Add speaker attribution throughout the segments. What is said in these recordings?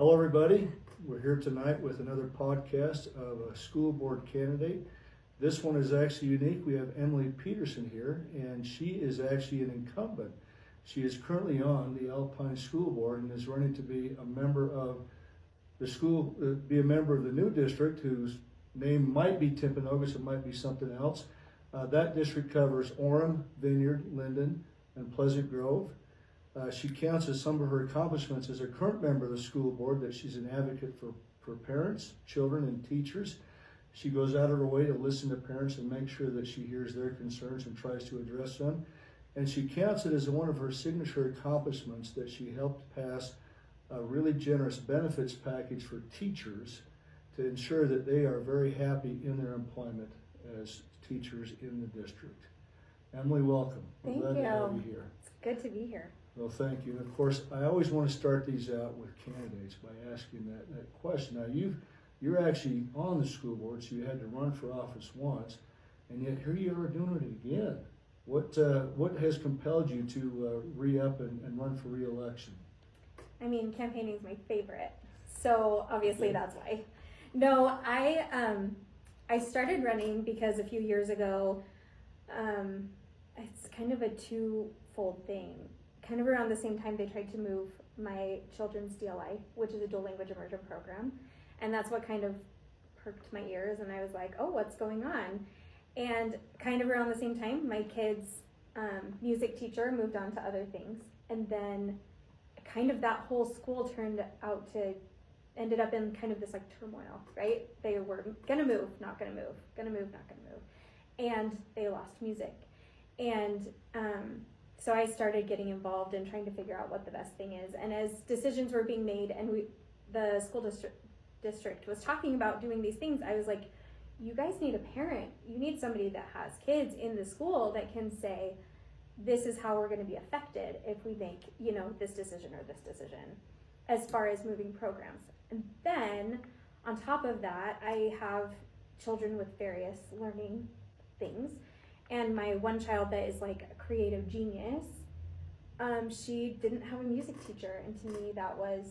Speaker 1: Hello everybody, we're here tonight with another podcast of a school board candidate. This one is actually unique. We have Emily Peterson here, and she is actually an incumbent. She is currently on the Alpine School Board and is running to be a member of the school, be a member of the new district whose name might be Timpanaogos, it might be something else. That district covers Orem, Vineyard, Linden, and Pleasant Grove. She counts as some of her accomplishments as a current member of the school board that she's an advocate for parents, children, and teachers. She goes out of her way to listen to parents and make sure that she hears their concerns and tries to address them. And she counts it as one of her signature accomplishments that she helped pass a really generous benefits package for teachers to ensure that they are very happy in their employment as teachers in the district. Emily, welcome.
Speaker 2: Thank you.
Speaker 1: Glad to have you here.
Speaker 2: It's good to be here.
Speaker 1: Well, thank you. And of course, I always want to start these out with candidates by asking that question. Now, you're actually on the school board, so you had to run for office once, and yet here you are doing it again. What has compelled you to re-up and run for re-election?
Speaker 2: I mean, campaigning is my favorite, so obviously that's why. No, I started running because a few years ago, it's kind of a twofold thing. Kind of around the same time, they tried to move my children's DLI, which is a dual language immersion program. And that's what kind of perked my ears. And I was like, oh, what's going on? And kind of around the same time, my kid's music teacher moved on to other things. And then kind of that whole school ended up in kind of this like turmoil, right? They were gonna move, not gonna move, gonna move, not gonna move. And they lost music. And so I started getting involved in trying to figure out what the best thing is. And as decisions were being made and the school district was talking about doing these things, I was like, you guys need a parent. You need somebody that has kids in the school that can say, this is how we're going to be affected if we make, this decision or this decision as far as moving programs. And then on top of that, I have children with various learning things. And my one child that is like a creative genius, she didn't have a music teacher. And to me, that was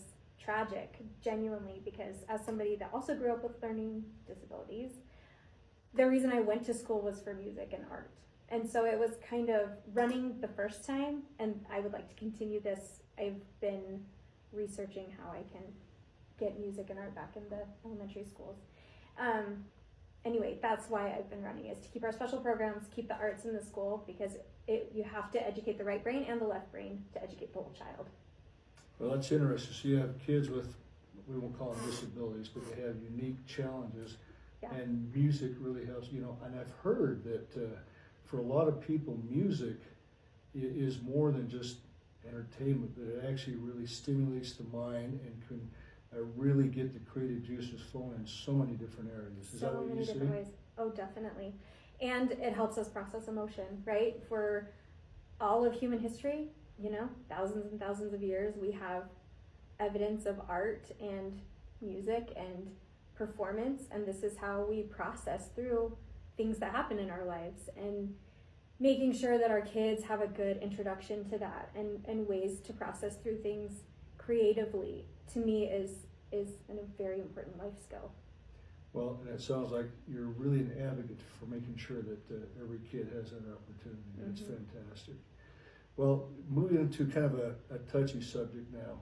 Speaker 2: tragic, genuinely, because as somebody that also grew up with learning disabilities, the reason I went to school was for music and art. And so it was kind of running the first time, and I would like to continue this. I've been researching how I can get music and art back in the elementary schools. Anyway, that's why I've been running, is to keep our special programs, keep the arts in the school, because you have to educate the right brain and the left brain to educate the whole child.
Speaker 1: Well, that's interesting. So you have kids with, we won't call them disabilities, but they have unique challenges. Yeah. And music really helps, and I've heard that for a lot of people, music is more than just entertainment, that it actually really stimulates the mind and can really get the creative juices flowing in so many different areas. Is that what you see? So many different ways.
Speaker 2: Oh, definitely. And it helps us process emotion, right? For all of human history, thousands and thousands of years, we have evidence of art and music and performance, and this is how we process through things that happen in our lives, and making sure that our kids have a good introduction to that and ways to process through things creatively, to me is a very important life skill.
Speaker 1: Well, and it sounds like you're really an advocate for making sure that every kid has that opportunity. That's fantastic. Well, moving into kind of a touchy subject now.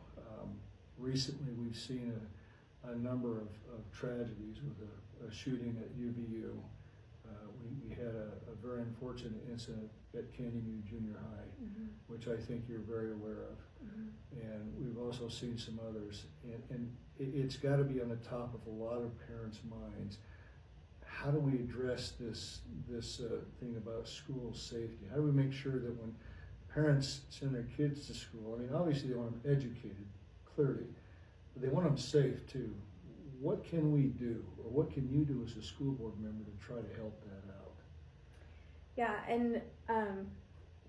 Speaker 1: Recently, we've seen a number of tragedies with a shooting at UVU. We had a very unfortunate incident at Canyon Junior High, which I think you're very aware of. And we've also seen some others. And it's got to be on the top of a lot of parents' minds. How do we address this thing about school safety? How do we make sure that when parents send their kids to school, I mean, obviously they want them educated, clearly, but they want them safe too. What can we do, or what can you do as a school board member to try to help that out?
Speaker 2: Yeah, and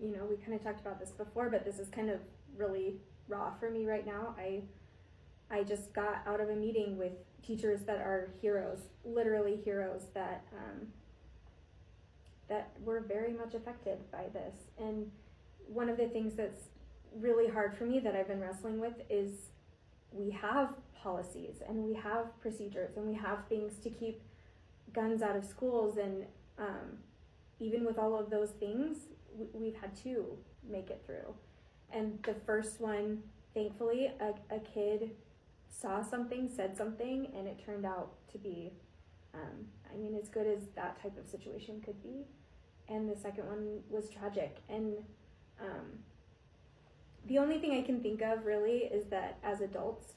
Speaker 2: we kind of talked about this before, but this is kind of really raw for me right now. I just got out of a meeting with teachers that are heroes, literally heroes, that were very much affected by this. And one of the things that's really hard for me that I've been wrestling with is we have policies and we have procedures and we have things to keep guns out of schools, and even with all of those things, we've had to make it through. And the first one, thankfully, a kid saw something, said something, and it turned out to be, as good as that type of situation could be. And the second one was tragic. And the only thing I can think of really is that as adults,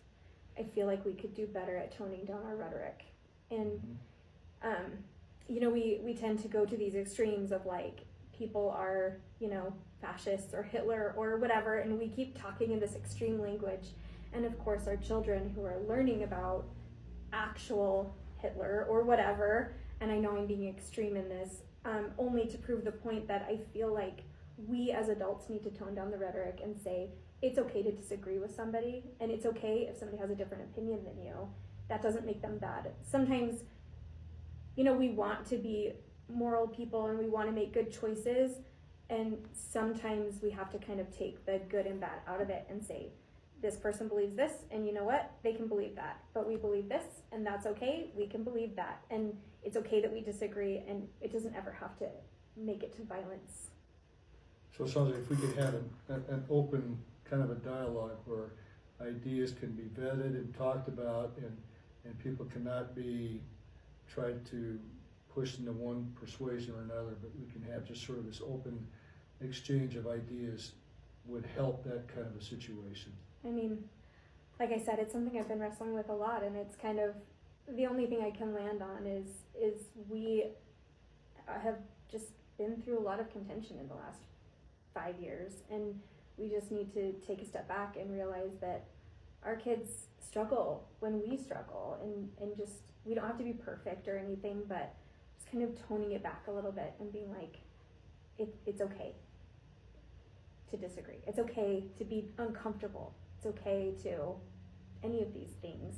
Speaker 2: I feel like we could do better at toning down our rhetoric. And, we tend to go to these extremes of like, people are, fascists or Hitler or whatever, and we keep talking in this extreme language. And of course, our children who are learning about actual Hitler or whatever, and I know I'm being extreme in this, only to prove the point that I feel like we as adults need to tone down the rhetoric and say, it's okay to disagree with somebody, and it's okay if somebody has a different opinion than you. That doesn't make them bad. Sometimes, we want to be moral people and we want to make good choices, and sometimes we have to kind of take the good and bad out of it and say, this person believes this, and you know what? They can believe that, but we believe this, and that's okay. We can believe that, and it's okay that we disagree, and it doesn't ever have to make it to violence.
Speaker 1: So it sounds like if we could have an open kind of a dialogue where ideas can be vetted and talked about, and people cannot be tried to push into one persuasion or another, but we can have just sort of this open exchange of ideas would help that kind of a situation.
Speaker 2: Like I said, it's something I've been wrestling with a lot, and it's kind of the only thing I can land on is we have just been through a lot of contention in the last 5 years, and we just need to take a step back and realize that our kids struggle when we struggle, and just, we don't have to be perfect or anything, but just kind of toning it back a little bit and being like, it's okay to disagree. It's okay to be uncomfortable. It's okay to any of these things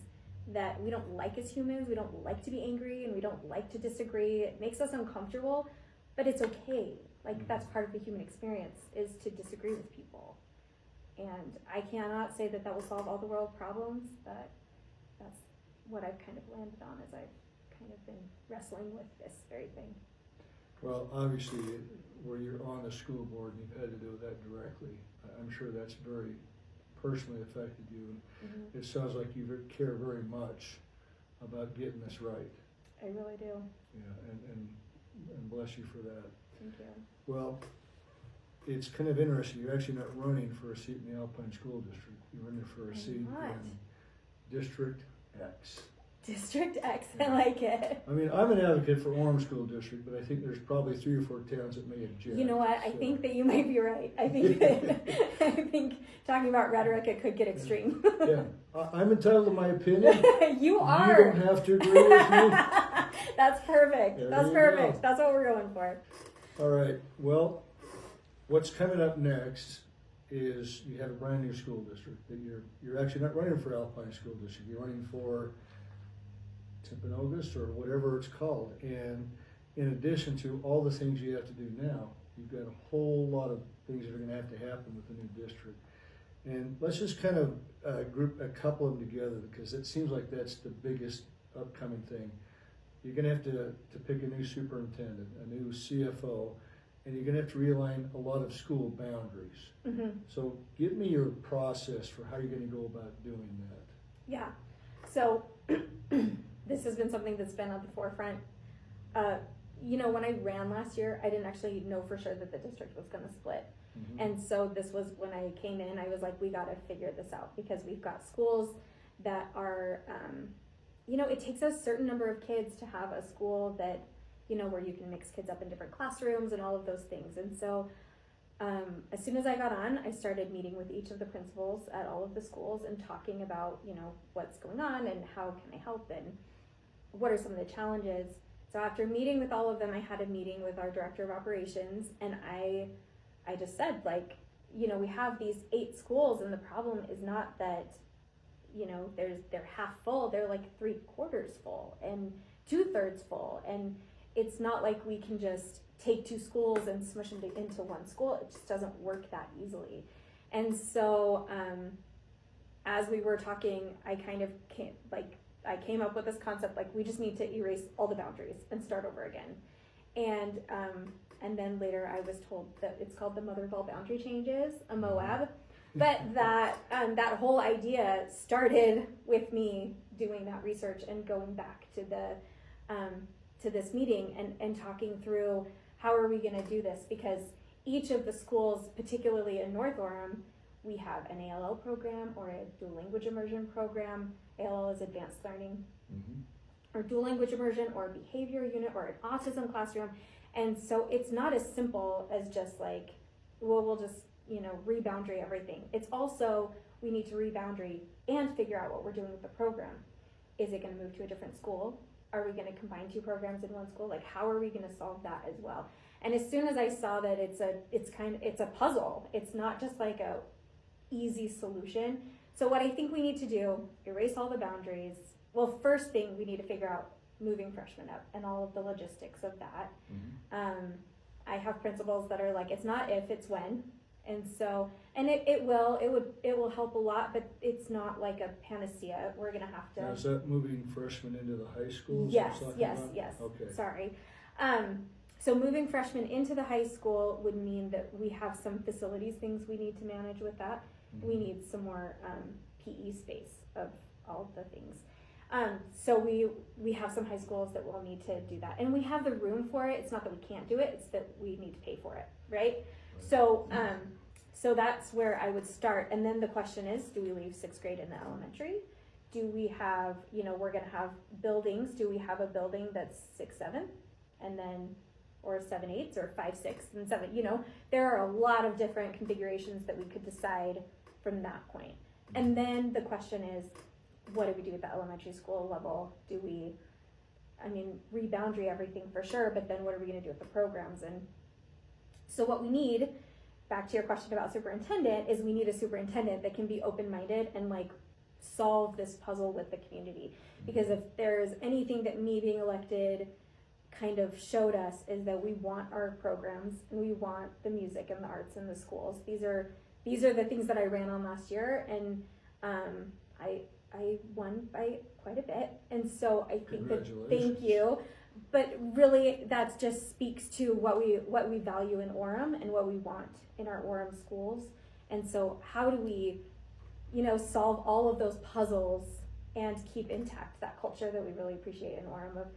Speaker 2: that we don't like as humans. We don't like to be angry, and we don't like to disagree. It makes us uncomfortable, but it's okay. Like, that's part of the human experience, is to disagree with people. And I cannot say that will solve all the world problems, but that's what I've kind of landed on as I've kind of been wrestling with this very thing.
Speaker 1: Well, obviously, where you're on the school board and you've had to do that directly, I'm sure that's very personally affected you.
Speaker 2: Mm-hmm.
Speaker 1: It sounds like you care very much about getting this right.
Speaker 2: I really do.
Speaker 1: Yeah, and bless you for that.
Speaker 2: Thank you.
Speaker 1: Well, it's kind of interesting. You're actually not running for a seat in the Alpine School District. You're running for a seat in District X.
Speaker 2: District X, I like it.
Speaker 1: I'm an advocate for Orem School District, but I think there's probably 3 or 4 towns that may object.
Speaker 2: You know what? I think that you might be right. I think talking about rhetoric, it could get extreme.
Speaker 1: Yeah, I'm entitled to my opinion.
Speaker 2: You are.
Speaker 1: You don't have to agree with me.
Speaker 2: That's perfect.
Speaker 1: That's
Speaker 2: perfect.
Speaker 1: Go.
Speaker 2: That's what we're going for.
Speaker 1: All right. Well, what's coming up next is you have a brand new school district that you're actually not running for Alpine School District. You're running for Timpanaogos or whatever it's called. And in addition to all the things you have to do now, you've got a whole lot of things that are going to have to happen with the new district. And let's just kind of group a couple of them together, because it seems like that's the biggest upcoming thing. You're going to have to pick a new superintendent, a new CFO, and you're going to have to realign a lot of school boundaries.
Speaker 2: Mm-hmm.
Speaker 1: So give me your process for how you're going to go about doing that.
Speaker 2: Yeah. So this has been something that's been at the forefront. When I ran last year, I didn't actually know for sure that the district was going to split. Mm-hmm. And so this was when I came in, I was like, we got to figure this out, because we've got schools that are, it takes a certain number of kids to have a school that, where you can mix kids up in different classrooms and all of those things. And so as soon as I got on, I started meeting with each of the principals at all of the schools and talking about, what's going on and how can I help and what are some of the challenges. So after meeting with all of them, I had a meeting with our director of operations, and I just said, we have these 8 schools, and the problem is not that, they're half full, they're like 3/4 full and 2/3 full. And it's not like we can just take 2 schools and smush them into one school. It just doesn't work that easily. And so as we were talking, I kind of came up with this concept, like we just need to erase all the boundaries and start over again. And then later I was told that it's called the mother of all boundary changes, a MOAB. But that whole idea started with me doing that research and going back to this meeting and talking through how are we going to do this, because each of the schools, particularly in North Orem, we have an ALL program or a dual language immersion program. ALL is advanced learning, or dual language immersion, or a behavior unit, or an autism classroom. And so it's not as simple as just like, well, we'll just, reboundary everything. It's also, we need to reboundary and figure out what we're doing with the program. Is it going to move to a different school? Are we going to combine two programs in one school? Like, how are we going to solve that as well? And as soon as I saw that it's a puzzle, it's not just like a easy solution. So what I think we need to do, erase all the boundaries. Well, first thing, we need to figure out moving freshmen up and all of the logistics of that. I have principals that are like, it's not if, it's when. And so, and it will help a lot, but it's not like a panacea. We're gonna have to.
Speaker 1: Now, is that moving freshmen into the high schools?
Speaker 2: Yes.
Speaker 1: Okay.
Speaker 2: Sorry. So moving freshmen into the high school would mean that we have some facilities things we need to manage with that. We need some more PE space of all of the things. So we have some high schools that will need to do that, and we have the room for it. It's not that we can't do it; it's that we need to pay for it, right? So that's where I would start. And then the question is, do we leave 6th grade in the elementary? Do we have, we're going to have buildings. Do we have a building that's 6-7, and then, or 7-8s, or 5-6 and 7? There are a lot of different configurations that we could decide from that point. And then the question is, what do we do at the elementary school level? Do we, reboundary everything for sure, but then what are we going to do with the programs? And so what we need, back to your question about superintendent, is we need a superintendent that can be open-minded and like solve this puzzle with the community. Because if there's anything that me being elected kind of showed us, is that we want our programs and we want the music and the arts in the schools. These are the things that I ran on last year, and I won by quite a bit. And so I think that, thank you. But really, that just speaks to what we value in Orem and what we want in our Orem schools. And so how do we, solve all of those puzzles and keep intact that culture that we really appreciate in Orem of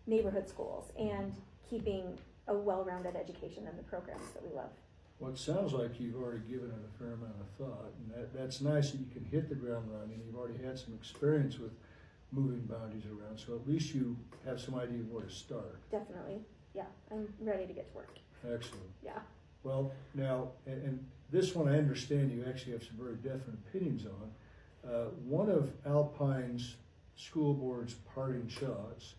Speaker 2: neighborhood schools and keeping a well-rounded education in the programs that we love.
Speaker 1: Well, it sounds like you've already given it a fair amount of thought, and that's nice that you can hit the ground running. You've already had some experience with moving boundaries around, so at least you have some idea where to start.
Speaker 2: Definitely, yeah. I'm ready to get to work.
Speaker 1: Excellent.
Speaker 2: Yeah.
Speaker 1: Well, now, and this one I understand you actually have some very definite opinions on. One of Alpine's school board's parting shots,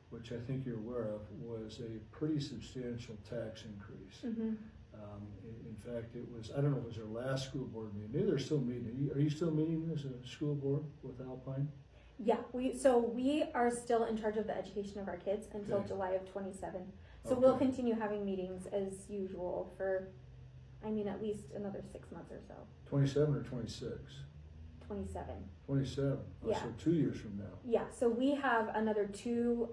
Speaker 1: which I think you're aware of, was a pretty substantial tax increase. In fact, it was, I don't know if it was their last school board meeting. Maybe they're still meeting. Are you still meeting as a school board with Alpine?
Speaker 2: Yeah, we are still in charge of the education of our kids until July of 27. So we'll continue having meetings as usual for, at least another 6 months or so.
Speaker 1: 27 or 26?
Speaker 2: 27.
Speaker 1: 27. Oh,
Speaker 2: Yeah.
Speaker 1: So 2 years from now.
Speaker 2: Yeah. So we have another 2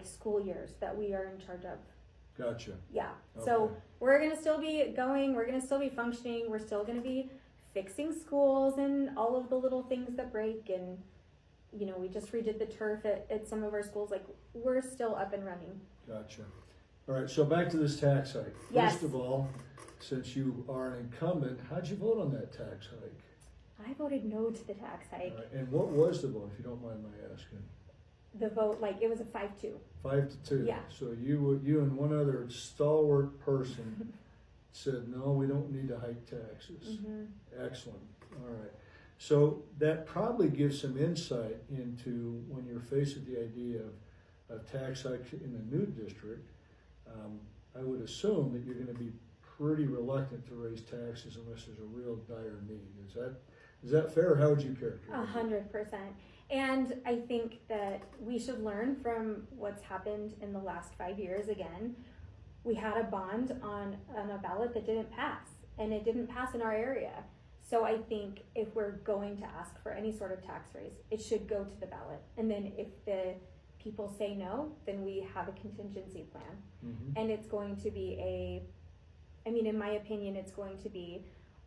Speaker 2: school years that we are in charge of.
Speaker 1: Gotcha.
Speaker 2: Yeah.
Speaker 1: Okay.
Speaker 2: So we're gonna still be going. We're gonna still be functioning. We're still gonna be fixing schools and all of the little things that break. And we just redid the turf at some of our schools. Like, we're still up and running.
Speaker 1: Gotcha. All right. So back to this tax hike.
Speaker 2: Yes.
Speaker 1: First of all, since you are an incumbent, how'd you vote on that tax hike?
Speaker 2: I voted no to the tax hike.
Speaker 1: All right. And what was the vote, if you don't mind my asking?
Speaker 2: The vote, it was a 5-2.
Speaker 1: 5-2.
Speaker 2: Yeah.
Speaker 1: So you and one other stalwart person said, no, we don't need to hike taxes. Excellent. All right. So that probably gives some insight into when you're faced with the idea of tax hikes in the new district. I would assume that you're going to be pretty reluctant to raise taxes unless there's a real dire need. Is that fair? How would you characterize it?
Speaker 2: 100%. And I think that we should learn from what's happened in the last 5 years again. We had a bond on a ballot that didn't pass, and it didn't pass in our area. So I think if we're going to ask for any sort of tax raise, it should go to the ballot. And then if the people say no, then we have a contingency plan.
Speaker 1: Mhm.
Speaker 2: And it's going to be in my opinion, it's going to be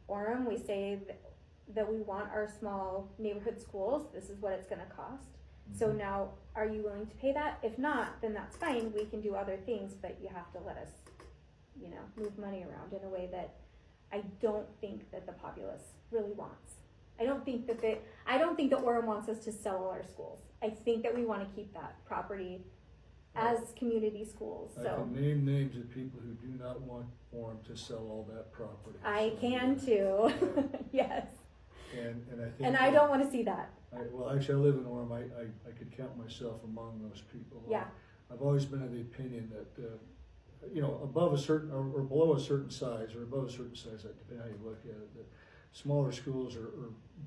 Speaker 2: Orem. We say that we want our small neighborhood schools. This is what it's going to cost. So
Speaker 1: Mhm.
Speaker 2: now, are you willing to pay that? If not, then that's fine. We can do other things, but you have to let us, move money around in a way that I don't think that the populace really wants. I don't think that Orem wants us to sell all our schools. I think that we want to keep that property as community schools.
Speaker 1: I
Speaker 2: So
Speaker 1: can name names of people who do not want Orem to sell all that property.
Speaker 2: I
Speaker 1: So,
Speaker 2: can too. Yes.
Speaker 1: And I think.
Speaker 2: And I don't want to see that.
Speaker 1: Well, actually, I live in Orem. I could count myself among those people.
Speaker 2: Yeah.
Speaker 1: I've always been of the opinion that, above a certain, or below a certain size, or above a certain size, depending how you look at it, that smaller schools are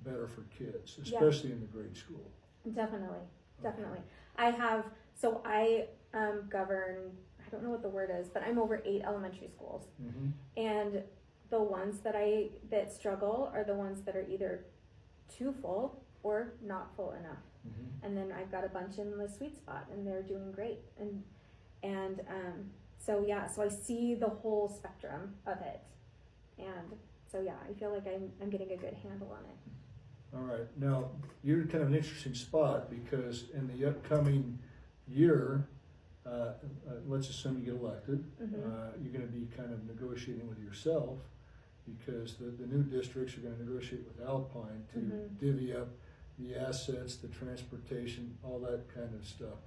Speaker 1: better for kids, especially in the grade school.
Speaker 2: Definitely. I govern, I don't know what the word is, but I'm over 8 elementary schools.
Speaker 1: Mm-hmm.
Speaker 2: And the ones that struggle are the ones that are either too full or not full enough.
Speaker 1: Mm-hmm.
Speaker 2: And then I've got a bunch in the sweet spot and they're doing great. So I see the whole spectrum of it. And so I feel like I'm getting a good handle on it.
Speaker 1: All right. Now, you're kind of an interesting spot because in the upcoming year, let's assume you get elected,
Speaker 2: Mm-hmm.
Speaker 1: you're going to be kind of negotiating with yourself because the new districts are going to negotiate with Alpine to
Speaker 2: Mm-hmm.
Speaker 1: divvy up the assets, the transportation, all that kind of stuff.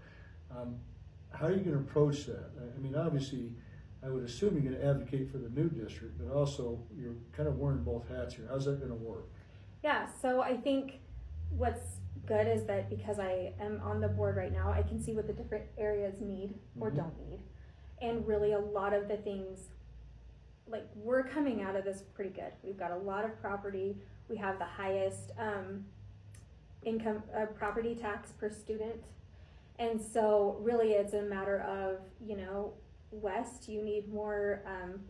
Speaker 1: How are you going to approach that? I mean, obviously, I would assume you're going to advocate for the new district, but also you're kind of wearing both hats here. How's that going to work?
Speaker 2: Yeah, so I think what's good is that because I am on the board right now, I can see what the different areas need or
Speaker 1: Mhm.
Speaker 2: don't need. And really a lot of the things, like we're coming out of this pretty good. We've got a lot of property. We have the highest income property tax per student. And so really it's a matter of, West, you need more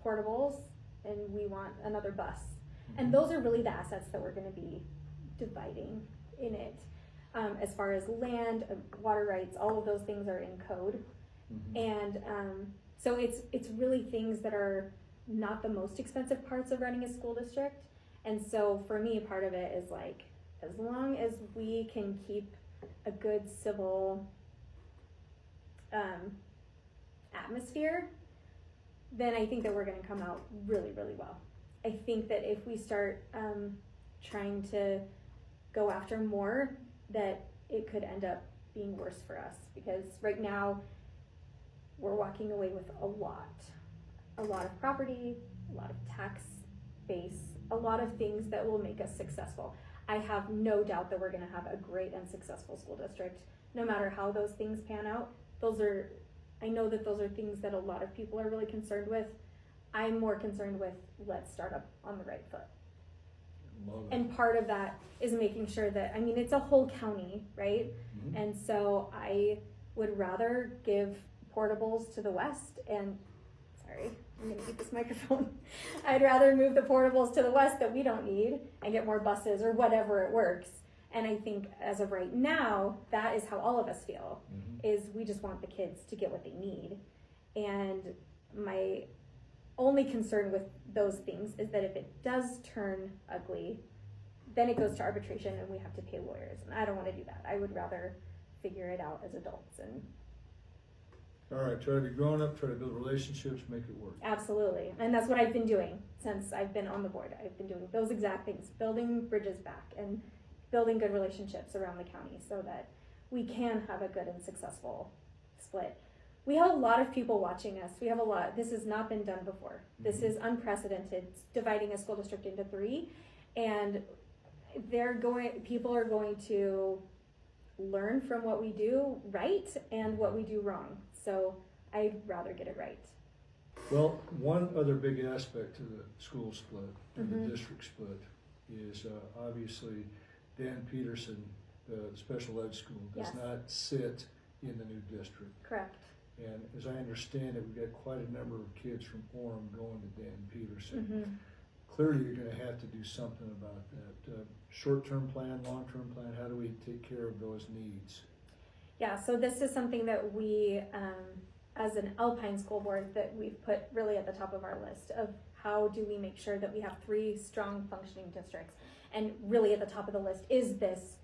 Speaker 2: portables and we want another bus. And those are really the assets that we're going to be dividing in it. As far as land, water rights, all of those things are in code.
Speaker 1: Mm-hmm.
Speaker 2: And so it's really things that are not the most expensive parts of running a school district. And so for me, part of it is like, as long as we can keep a good civil atmosphere, then I think that we're going to come out really, really well. I think that if we start trying to go after more, that it could end up being worse for us because right now we're walking away with a lot of property, a lot of tax base, a lot of things that will make us successful. I have no doubt that we're going to have a great and successful school district, no matter how those things pan out. I know that those are things that a lot of people are really concerned with. I'm more concerned with let's start up on the right foot.
Speaker 1: Love it.
Speaker 2: And part of that is making sure that, it's a whole county, right?
Speaker 1: Mhm.
Speaker 2: And so I would rather give portables to the west and, sorry, I'm gonna eat this microphone. I'd rather move the portables to the west that we don't need and get more buses or whatever it works. And I think as of right now, that is how all of us feel,
Speaker 1: Mhm.
Speaker 2: is we just want the kids to get what they need. And my only concern with those things is that if it does turn ugly, then it goes to arbitration and we have to pay lawyers. And I don't want to do that. I would rather figure it out as adults. And
Speaker 1: All right, try to be grown up, try to build relationships, make it work.
Speaker 2: absolutely. And that's what I've been doing since I've been on the board. I've been doing those exact things, building bridges back and building good relationships around the county so that we can have a good and successful split. We have a lot of people watching us. This has not been done before. This is unprecedented, dividing a school district into 3. And people are going to learn from what we do right and what we do wrong. So I'd rather get it right.
Speaker 1: Well, one other big aspect to the school split, and
Speaker 2: Mhm.
Speaker 1: the district split, is obviously Dan Peterson, the special ed school, does
Speaker 2: Yes.
Speaker 1: not sit in the new district.
Speaker 2: Correct.
Speaker 1: And as I understand it, we've got quite a number of kids from Orem going to Dan Peterson. clearly you're gonna have to do something about that. Short-term plan, long-term plan, how do we take care of those needs?
Speaker 2: Yeah, so this is something that we, as an Alpine School Board, that we've put really at the top of our list of how do we make sure that we have 3 strong functioning districts. And really at the top of the list is this,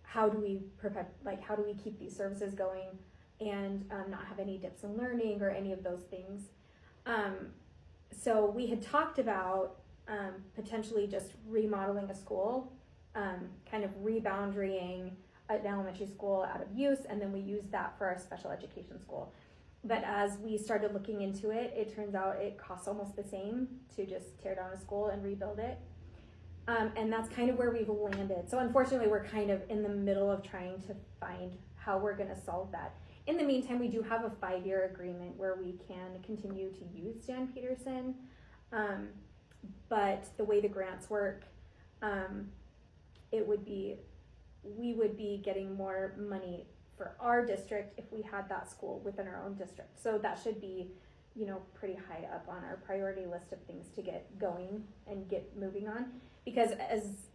Speaker 2: how do we how do we keep these services going and not have any dips in learning or any of those things. So we had talked about potentially just remodeling a school, kind of reboundarying an elementary school out of use, and then we use that for our special education school. But as we started looking into it, it turns out it costs almost the same to just tear down a school and rebuild it. And that's kind of where we've landed. So unfortunately, we're kind of in the middle of trying to find how we're gonna solve that. In the meantime, we do have a 5-year agreement where we can continue to use Dan Peterson. But the way the grants work, we would be getting more money for our district if we had that school within our own district. So that should be, pretty high up on our priority list of things to get going and get moving on. Because as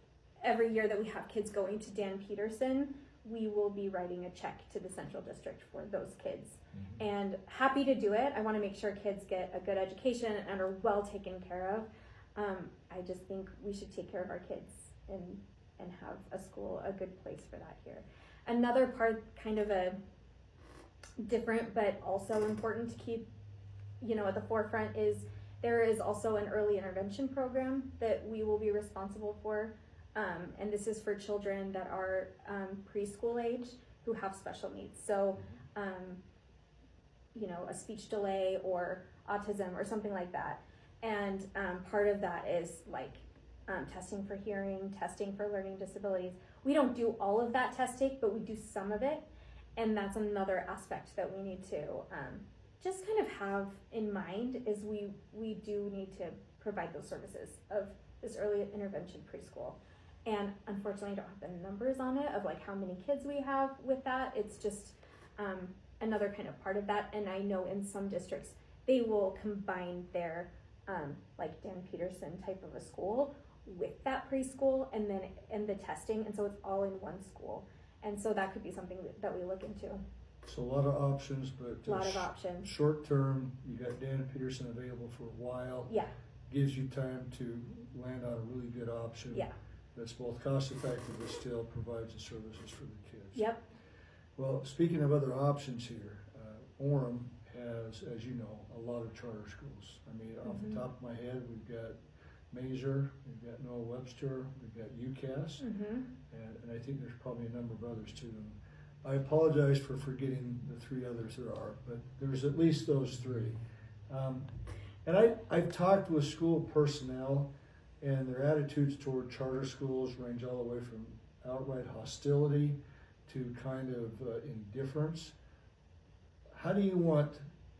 Speaker 2: every year that we have kids going to Dan Peterson, we will be writing a check to the central district for those kids. Mm-hmm. And happy to do it. I want to make sure kids get a good education and are well taken care of. I just think we should take care of our kids and have a school, a good place for that here. Another part, kind of a different but also important to keep, at the forefront, is there is also an early intervention program that we will be responsible for. And this is for children that are preschool age who have special needs. So, a speech delay or autism or something like that. And part of that is testing for hearing, testing for learning disabilities. We don't do all of that testing, but we do some of it. And that's another aspect that we need to just kind of have in mind, is we do need to provide those services of this early intervention preschool. And unfortunately, I don't have the numbers on it of how many kids we have with that. It's just another kind of part of that. And I know in some districts, they will combine their Dan Peterson type of a school with that preschool and the testing. And so it's all in one school. And so that could be something that we look into.
Speaker 1: So a lot of options, but
Speaker 2: a lot of options.
Speaker 1: Short term, you got Dan Peterson available for a while.
Speaker 2: Yeah.
Speaker 1: Gives you time to land on a really good option.
Speaker 2: Yeah.
Speaker 1: That's both cost effective but still provides the services for the kids.
Speaker 2: Yep.
Speaker 1: Well, speaking of other options here, Orem has, as you know, a lot of charter schools. I mean, off the top of my head, we've got Mazer, we've got Noah Webster, we've got UCAS, and I think there's probably a number of others too. I apologize for forgetting the 3 others there are, but there's at least those 3. And I've talked with school personnel, and their attitudes toward charter schools range all the way from outright hostility to kind of indifference. How do you want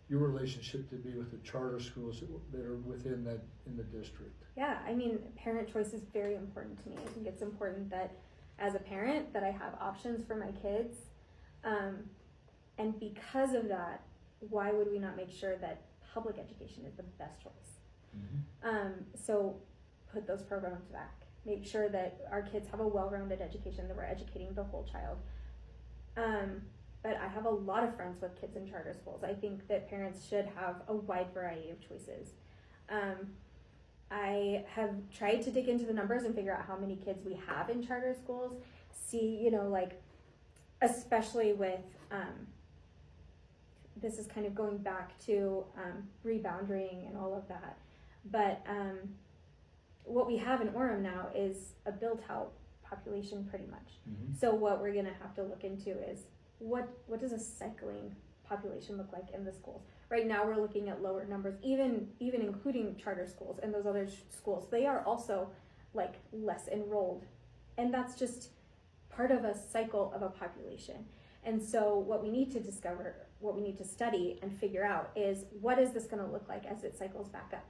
Speaker 1: your relationship to be with the charter schools that are within in the district?
Speaker 2: Yeah, I mean, parent choice is very important to me. I think it's important that as a parent that I have options for my kids. And because of that, why would we not make sure that public education is the best choice? So put those programs back. Make sure that our kids have a well-rounded education, that we're educating the whole child. But I have a lot of friends with kids in charter schools. I think that parents should have a wide variety of choices. I have tried to dig into the numbers and figure out how many kids we have in charter schools. See, especially with, this is kind of going back to reboundarying and all of that. But what we have in Orem now is a built-out population pretty much. So what we're gonna have to look into is what does a cycling population look like in the schools? Right now we're looking at lower numbers, even including charter schools and those other schools. They are also less enrolled, and that's just part of a cycle of a population. And so what we need to discover, what we need to study and figure out is, what is this going to look like as it cycles back up?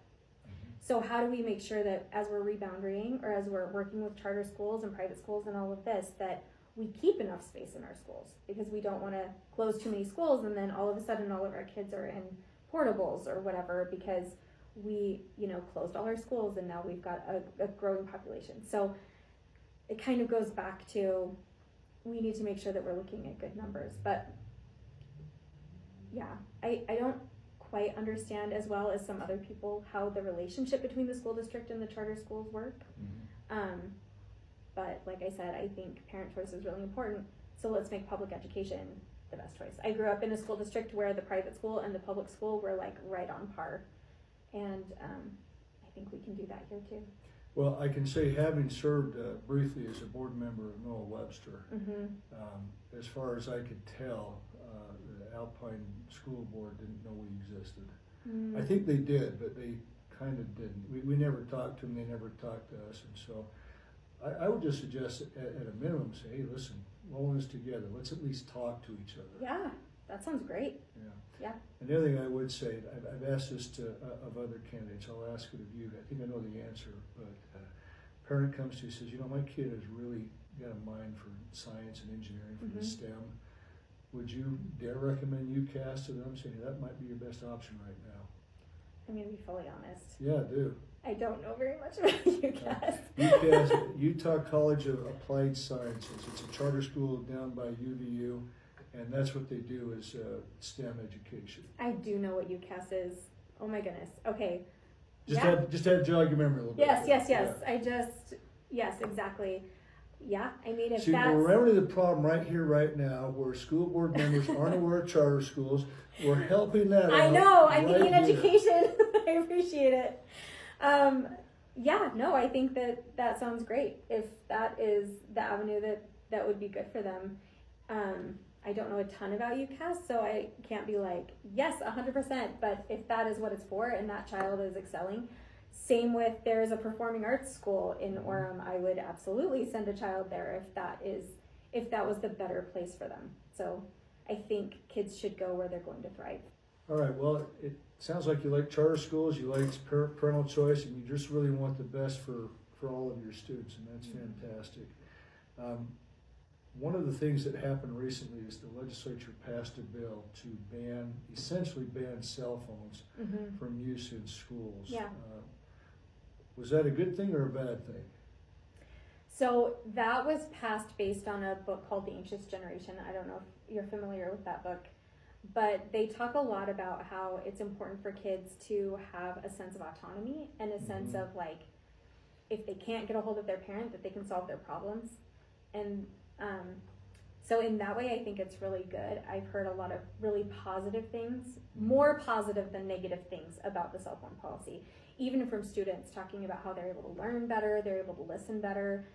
Speaker 2: So how do we make sure that as we're reboundarying, or as we're working with charter schools and private schools and all of this, that we keep enough space in our schools? Because we don't want to close too many schools and then all of a sudden all of our kids are in portables or whatever, because we, closed all our schools and now we've got a growing population. So it kind of goes back to, we need to make sure that we're looking at good numbers. But yeah, I don't quite understand as well as some other people how the relationship between the school district and the charter schools work. But like I said, I think parent choice is really important. So let's make public education the best choice. I grew up in a school district where the private school and the public school were like right on par. And I think we can do that here too.
Speaker 1: Well, I can say, having served briefly as a board member of Noah Webster, as far as I could tell, the Alpine School Board didn't know we existed. I think they did, but they kind of didn't. We never talked to them, they never talked to us, and so I would just suggest at a minimum say, hey, listen, roll this together. Let's at least talk to each other.
Speaker 2: Yeah, that sounds great. Yeah.
Speaker 1: And the other thing I would say, I've asked this of other candidates, I'll ask it of you. I think I know the answer, but a parent comes to you and says, my kid has really got a mind for science and engineering, for the STEM. Would you dare recommend UCAS to them, saying that might be your best option right now?
Speaker 2: I'm going to be fully honest.
Speaker 1: Yeah, do.
Speaker 2: I don't know very much about UCAS.
Speaker 1: UCAS, Utah College of Applied Sciences. It's a charter school down by UVU, and that's what they do is STEM education.
Speaker 2: I do know what UCAS is. Oh my goodness. Okay.
Speaker 1: Just had to jog your memory a little bit.
Speaker 2: Yes.
Speaker 1: Yeah.
Speaker 2: Yes, exactly. Yeah, I mean, if
Speaker 1: See,
Speaker 2: that's...
Speaker 1: we're remedying the problem right here, right now, where school board members aren't aware of charter schools. We're helping that
Speaker 2: I
Speaker 1: out.
Speaker 2: know, I'm
Speaker 1: right
Speaker 2: thinking
Speaker 1: here.
Speaker 2: education. I appreciate it. I think that sounds great. If that is the avenue that would be good for them. I don't know a ton about UCAS, so I can't be like, yes, 100%, but if that is what it's for and that child is excelling, same with there's a performing arts school in Orem, I would absolutely send a child there if that was the better place for them. So I think kids should go where they're going to thrive.
Speaker 1: All right, well, it sounds like you like charter schools, you like parental choice, and you just really want the best for all of your students, and that's fantastic. One of the things that happened recently is the legislature passed a bill to essentially ban cell phones from use in schools.
Speaker 2: Yeah.
Speaker 1: Was that a good thing or a bad thing?
Speaker 2: So that was passed based on a book called The Anxious Generation. I don't know if you're familiar with that book, but they talk a lot about how it's important for kids to have a sense of autonomy and a sense of like, if they can't get a hold of their parent, that they can solve their problems. And so in that way, I think it's really good. I've heard a lot of really positive things, more positive than negative things about the cell phone policy, even from students talking about how they're able to learn better, they're able to listen better.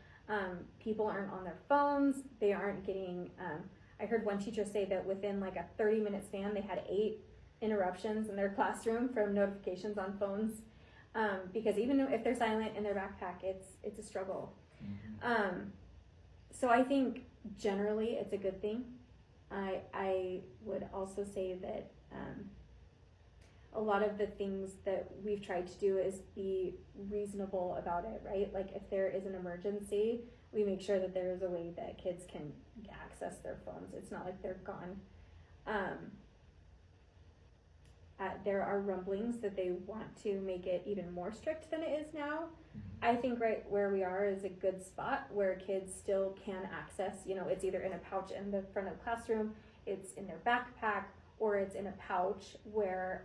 Speaker 2: People aren't on their phones. They aren't getting, I heard one teacher say that within like a 30-minute span, they had 8 interruptions in their classroom from notifications on phones. Because even if they're silent in their backpack, it's a struggle. So I think generally it's a good thing. I would also say that a lot of the things that we've tried to do is be reasonable about it, right? Like if there is an emergency, we make sure that there is a way that kids can access their phones. It's not like they're gone. There are rumblings that they want to make it even more strict than it is now. I think right where we are is a good spot where kids still can access, it's either in a pouch in the front of the classroom, it's in their backpack, or it's in a pouch where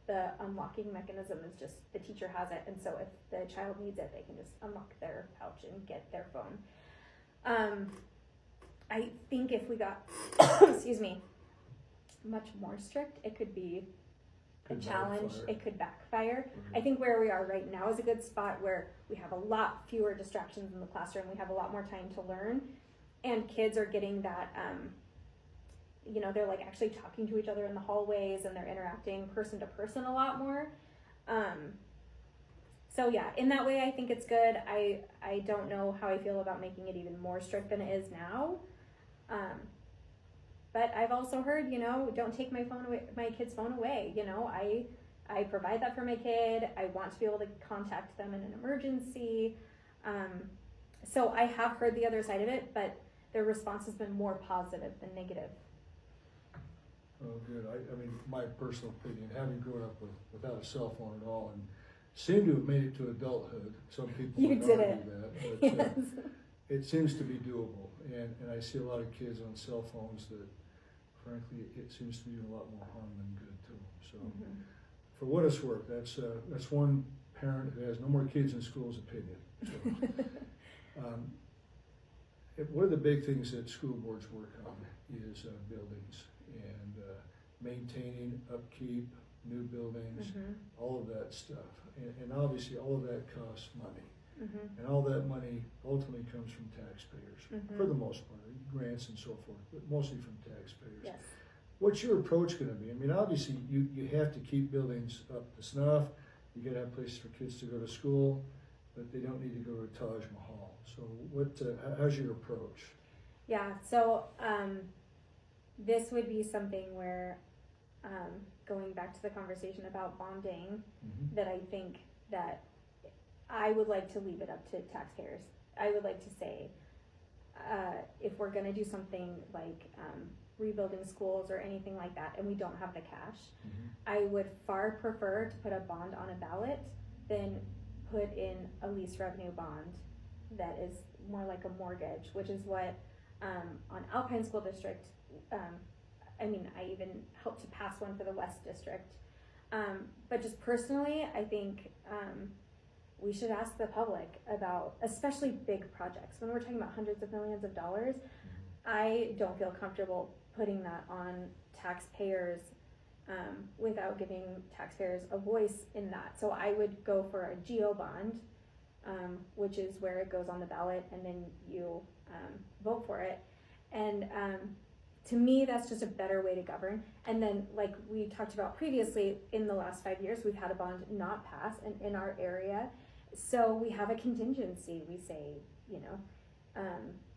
Speaker 2: the unlocking mechanism is just, the teacher has it, and so if the child needs it, they can just unlock their pouch and get their phone. I think if we got, excuse me, much more strict, it could be a challenge. It could backfire. I think where we are right now is a good spot where we have a lot fewer distractions in the classroom. We have a lot more time to learn, and kids are getting that, they're like actually talking to each other in the hallways, and they're interacting person to person a lot more. So yeah, in that way, I think it's good. I don't know how I feel about making it even more strict than it is now. But I've also heard, don't take my kid's phone away. I provide that for my kid. I want to be able to contact them in an emergency. So I have heard the other side of it, but their response has been more positive than negative.
Speaker 1: Oh, good. I mean, my personal opinion, having grown up without a cell phone at all and seemed to have made it to adulthood, some people
Speaker 2: You
Speaker 1: would
Speaker 2: did
Speaker 1: argue
Speaker 2: it.
Speaker 1: that, but
Speaker 2: Yes.
Speaker 1: it seems to be doable. And I see a lot of kids on cell phones that, frankly, it seems to be doing a lot more harm than good to them. So, for what it's worth, that's one parent who has no more kids in school's opinion. So, one of the big things that school boards work on is buildings and maintaining, upkeep, new buildings, all of that stuff. And obviously all of that costs money. And all that money ultimately comes from taxpayers, for the most part, grants and so forth, but mostly from taxpayers.
Speaker 2: Yes.
Speaker 1: What's your approach going to be? I mean, obviously you have to keep buildings up to snuff. You got to have places for kids to go to school, but they don't need to go to Taj Mahal. So how's your approach?
Speaker 2: Yeah, so this would be something where, going back to the conversation about bonding, that I think that I would like to leave it up to taxpayers. I would like to say, if we're gonna do something like rebuilding schools or anything like that, and we don't have the cash, I would far prefer to put a bond on a ballot than put in a lease revenue bond that is more like a mortgage, which is what on Alpine School District, I even helped to pass one for the West District. But just personally, I think we should ask the public about, especially big projects. When we're talking about hundreds of millions of dollars, I don't feel comfortable putting that on taxpayers without giving taxpayers a voice in that. So I would go for a GO bond, which is where it goes on the ballot and then you vote for it. And to me, that's just a better way to govern. And then, like we talked about previously, in the last 5 years, we've had a bond not pass in our area. So we have a contingency. We say,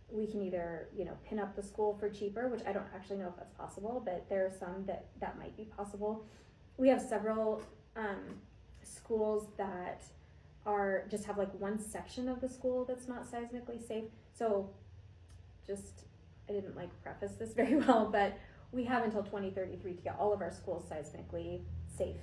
Speaker 2: we can either, pin up the school for cheaper, which I don't actually know if that's possible, but there are some that might be possible. We have several schools that just have like one section of the school that's not seismically safe. So I didn't preface this very well, but we have until 2033 to get all of our schools seismically safe.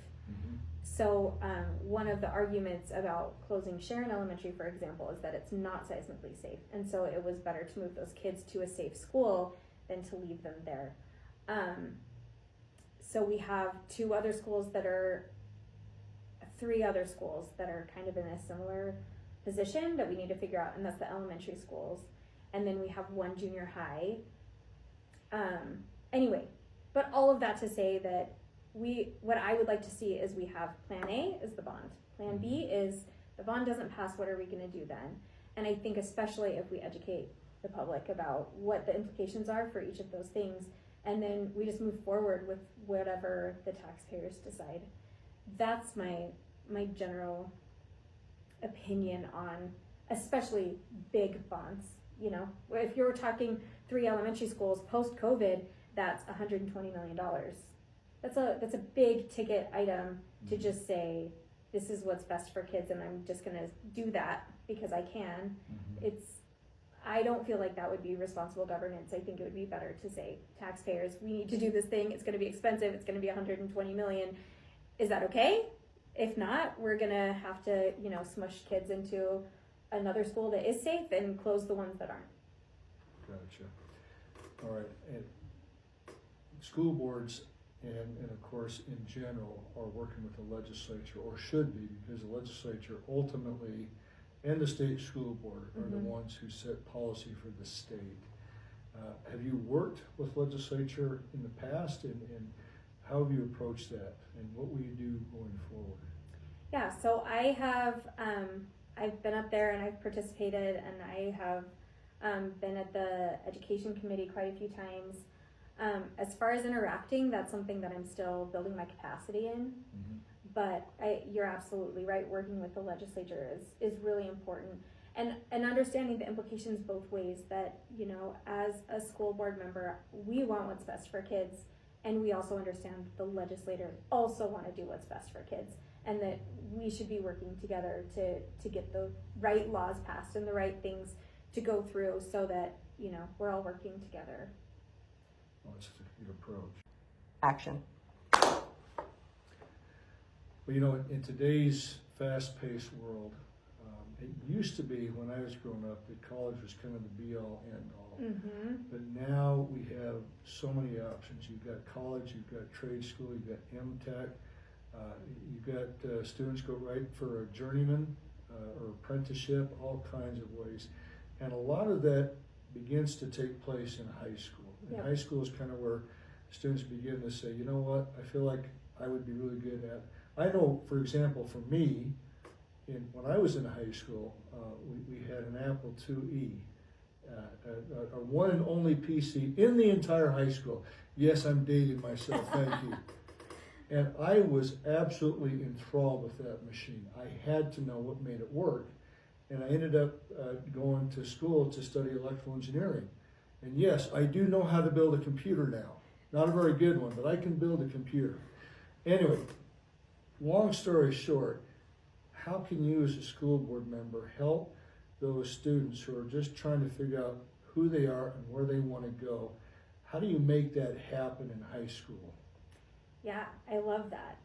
Speaker 2: So one of the arguments about closing Sharon Elementary, for example, is that it's not seismically safe. And so it was better to move those kids to a safe school than to leave them there. So we have three other schools that are kind of in a similar position that we need to figure out, and that's the elementary schools. And then we have one junior high. Anyway, but all of that to say that what I would like to see is we have plan A is the bond. Plan B is the bond doesn't pass, what are we gonna do then? And I think especially if we educate the public about what the implications are for each of those things, and then we just move forward with whatever the taxpayers decide. That's my general opinion on especially big bonds. If you're talking 3 elementary schools post-COVID, that's $120 million. That's a big ticket item to just say, this is what's best for kids and I'm just gonna do that because I can. I don't feel like that would be responsible governance. I think it would be better to say, taxpayers, we need to do this thing, it's gonna be expensive, it's gonna be $120 million. Is that okay? If not, we're gonna have to, smush kids into another school that is safe and close the ones that aren't.
Speaker 1: Gotcha. All right. And school boards and of course in general are working with the legislature, or should be, because the legislature ultimately and the state school board are the ones who set policy for the state. Have you worked with legislature in the past, and how have you approached that, and what will you do going forward?
Speaker 2: Yeah, so I have I've been up there and I've participated, and I have been at the education committee quite a few times. As far as interacting, that's something that I'm still building my capacity in. But you're absolutely right. Working with the legislature is really important, and understanding the implications both ways. That as a school board member, we want what's best for kids, and we also understand the legislators also want to do what's best for kids, and that we should be working together to get the right laws passed and the right things to go through, so that we're all working together.
Speaker 1: Well, that's a good approach.
Speaker 3: action.
Speaker 1: Well, you know, in today's fast-paced world, it used to be when I was growing up that college was kind of the be-all, end-all.
Speaker 2: Mm-hmm.
Speaker 1: But now we have so many options. You've got college, you've got trade school, you've got MTech, you've got students go right for a journeyman or apprenticeship, all kinds of ways. And a lot of that begins to take place in high school. And
Speaker 2: Yep.
Speaker 1: high school is kind of where students begin to say, you know what, I feel like I would be really good at. I know, for example, for me, when I was in high school, we had an Apple IIe, a one and only PC in the entire high school. Yes, I'm dating myself, thank you. And I was absolutely enthralled with that machine. I had to know what made it work. And I ended up going to school to study electrical engineering. And yes, I do know how to build a computer now. Not a very good one, but I can build a computer. Anyway, long story short, how can you as a school board member help those students who are just trying to figure out who they are and where they want to go? How do you make that happen in high school?
Speaker 2: Yeah, I love that.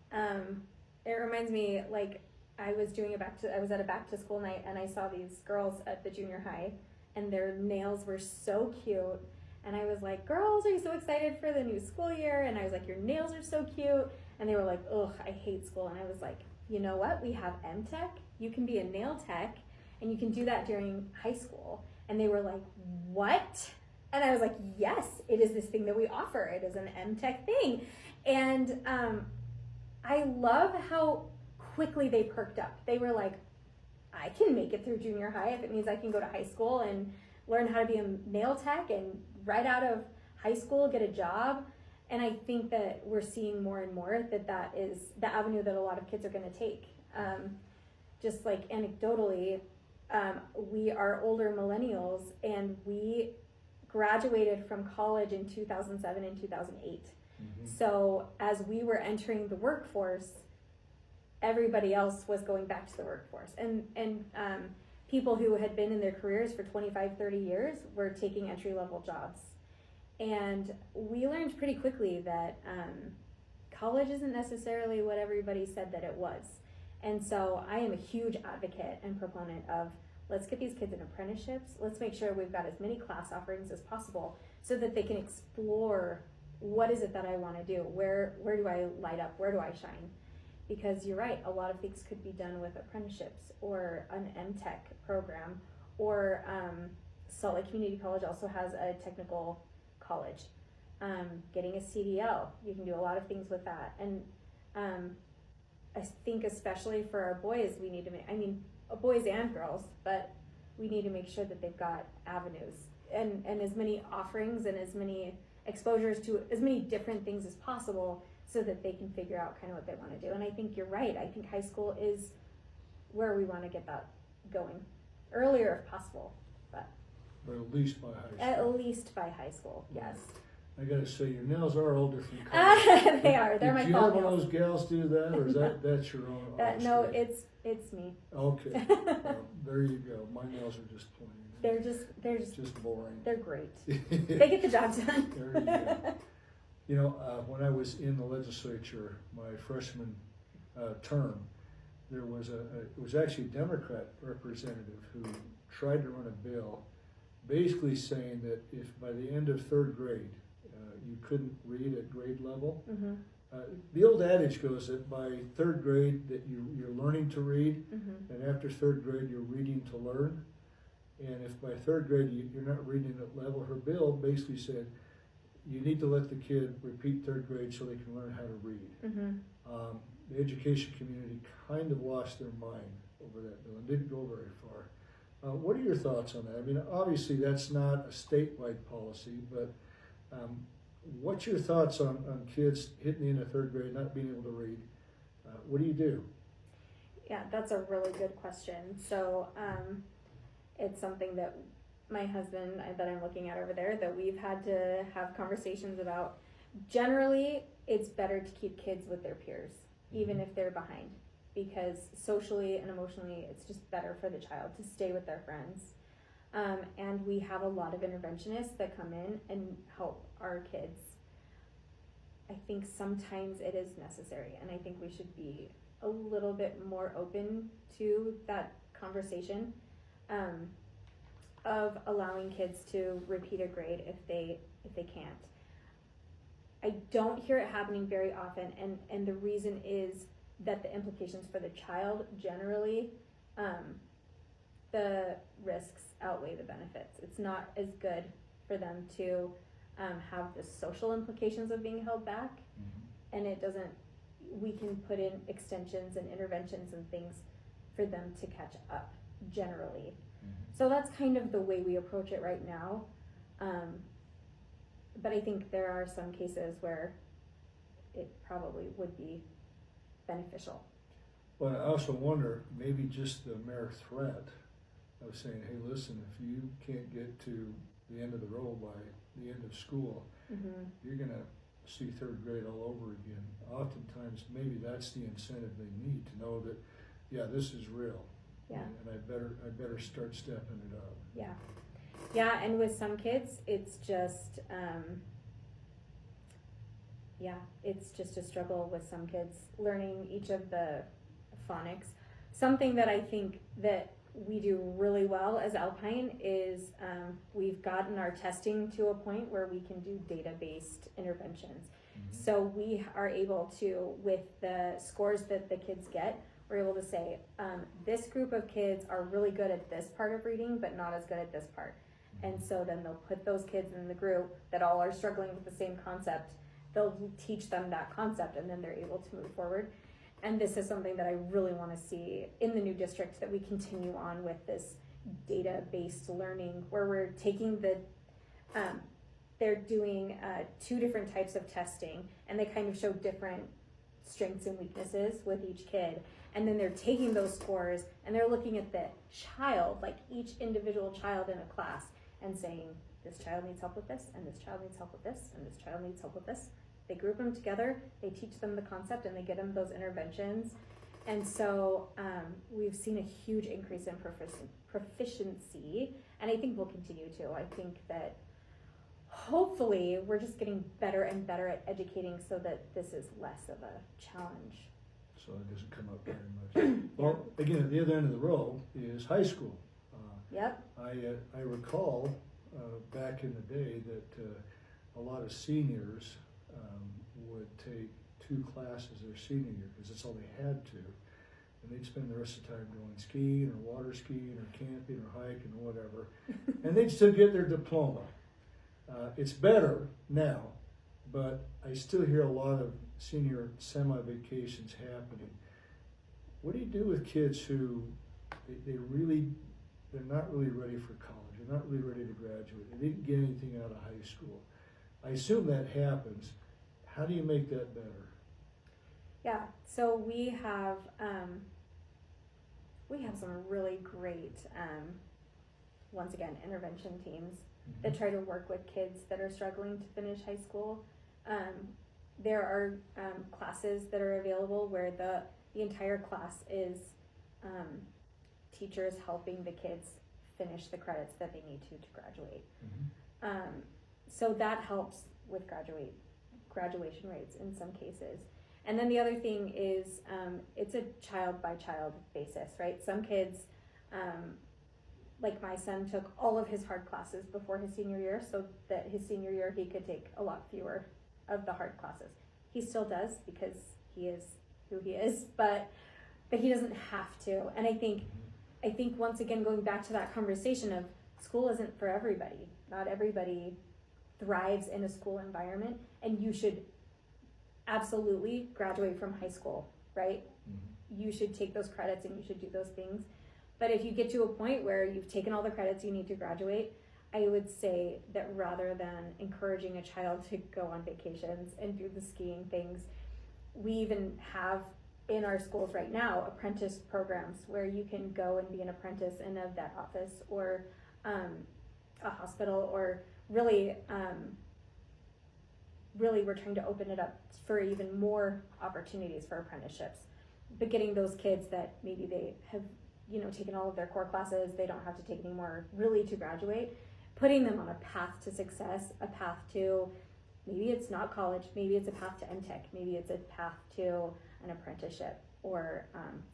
Speaker 2: It reminds me, like, I was at a back to school night, and I saw these girls at the junior high, and their nails were so cute. And I was like, girls, are you so excited for the new school year? And I was like, your nails are so cute. And they were like, ugh, I hate school. And I was like, you know what? We have MTech. You can be a nail tech, and you can do that during high school. And they were like, what? And I was like, yes, it is this thing that we offer. It is an MTech thing. And I love how quickly they perked up. They were like, I can make it through junior high if it means I can go to high school and learn how to be a nail tech, and right out of high school get a job. And I think that we're seeing more and more that is the avenue that a lot of kids are going to take. Just like anecdotally, we are older millennials, and we graduated from college in 2007 and 2008. Mm-hmm. So as we were entering the workforce, everybody else was going back to the workforce. And people who had been in their careers for 25, 30 years were taking entry-level jobs. And we learned pretty quickly that college isn't necessarily what everybody said that it was. And so I am a huge advocate and proponent of, let's get these kids in apprenticeships. Let's make sure we've got as many class offerings as possible so that they can explore, what is it that I want to do? Where do I light up? Where do I shine? Because you're right, a lot of things could be done with apprenticeships or an MTech program, or Salt Lake Community College also has a technical college. Getting a CDL, you can do a lot of things with that. And I think especially for our boys, we need to boys and girls, but we need to make sure that they've got avenues and as many offerings and as many exposures to as many different things as possible, so that they can figure out kind of what they want to do. And I think you're right. I think high school is where we want to get that going. Earlier if possible, but
Speaker 1: at least by high school.
Speaker 2: At least by high school, yes.
Speaker 1: I gotta say, your nails are older from college.
Speaker 2: They are. They're my
Speaker 1: Did you
Speaker 2: fall
Speaker 1: have one
Speaker 2: nails.
Speaker 1: of those gals do that, or is that's your own?
Speaker 2: No, it's me.
Speaker 1: Okay, well, there you go. My nails are just plain.
Speaker 2: They're just
Speaker 1: boring.
Speaker 2: They're great. They get the job done.
Speaker 1: There you go. You know, when I was in the legislature, my freshman term, there was it was actually a Democrat representative who tried to run a bill basically saying that if by the end of third grade you couldn't read at grade level,
Speaker 2: Mm-hmm.
Speaker 1: The old adage goes that by third grade that you're learning to read,
Speaker 2: Mm-hmm.
Speaker 1: and after third grade you're reading to learn. And if by third grade you're not reading at level, her bill basically said you need to let the kid repeat third grade so they can learn how to read.
Speaker 2: Mm-hmm.
Speaker 1: The education community kind of lost their mind over that bill and didn't go very far. What are your thoughts on that? I mean, obviously that's not a statewide policy, but what's your thoughts on kids hitting the end of third grade, not being able to read? What do you do?
Speaker 2: Yeah, that's a really good question. So it's something that my husband that I'm looking at over there, that we've had to have conversations about. Generally, it's better to keep kids with their peers, even if they're behind, because socially and emotionally, it's just better for the child to stay with their friends. And we have a lot of interventionists that come in and help our kids. I think sometimes it is necessary, and I think we should be a little bit more open to that conversation of allowing kids to repeat a grade if they can't. I don't hear it happening very often, and the reason is that the implications for the child generally, the risks outweigh the benefits. It's not as good for them to have the social implications of being held back, and it doesn't, we can put in extensions and interventions and things for them to catch up generally. So that's kind of the way we approach it right now. But I think there are some cases where it probably would be beneficial.
Speaker 1: Well, I also wonder, maybe just the mere threat of saying, hey, listen, if you can't get to the end of the road by the end of school, you're going to see third grade all over again. Oftentimes, maybe that's the incentive they need to know that, yeah, this is real.
Speaker 2: Yeah.
Speaker 1: And I better start stepping it up.
Speaker 2: Yeah. Yeah, and with some kids, it's just, it's just a struggle with some kids learning each of the phonics. Something that I think that we do really well as Alpine is we've gotten our testing to a point where we can do data-based interventions. So we are able to, with the scores that the kids get, we're able to say, this group of kids are really good at this part of reading, but not as good at this part. And so then they'll put those kids in the group that all are struggling with the same concept. They'll teach them that concept, and then they're able to move forward. And this is something that I really want to see in the new district, that we continue on with this data-based learning, where we're taking the, they're doing 2 different types of testing, and they kind of show different strengths and weaknesses with each kid. And then they're taking those scores and they're looking at the child, like each individual child in a class, and saying, this child needs help with this, and this child needs help with this, and this child needs help with this. They group them together, they teach them the concept, and they get them those interventions. And so we've seen a huge increase in proficiency, and I think we'll continue to. I think that hopefully we're just getting better and better at educating so that this is less of a challenge.
Speaker 1: So it doesn't come up very much. Well, again, at the other end of the row is high school.
Speaker 2: Yep.
Speaker 1: I recall back in the day that a lot of seniors would take 2 classes their senior year because that's all they had to, and they'd spend the rest of the time going skiing or water skiing or camping or hiking or whatever, and they'd still get their diploma. It's better now, but I still hear a lot of senior semi-vacations happening. What do you do with kids who they're not really ready for college, they're not really ready to graduate, they didn't get anything out of high school? I assume that happens. How do you make that better? Yeah,
Speaker 2: so we have some really great, once again, intervention teams that try to work with kids that are struggling to finish high school. There are classes that are available where the entire class is teachers helping the kids finish the credits that they need to graduate. So that helps with graduation rates in some cases. And then the other thing is it's a child by child basis, right? Some kids, like my son, took all of his hard classes before his senior year, so that his senior year he could take a lot fewer of the hard classes. He still does because he is who he is, but he doesn't have to. And I think once again, going back to that conversation of school isn't for everybody. Not everybody thrives in a school environment, and you should absolutely graduate from high school, right? You should take those credits and you should do those things. But if you get to a point where you've taken all the credits you need to graduate, I would say that rather than encouraging a child to go on vacations and do the skiing things, we even have in our schools right now apprentice programs where you can go and be an apprentice in a vet office or a hospital, or really we're trying to open it up for even more opportunities for apprenticeships. But getting those kids that maybe they have taken all of their core classes, they don't have to take any more really to graduate, putting them on a path to success, a path to maybe it's not college, maybe it's a path to MTech, maybe it's a path to an apprenticeship or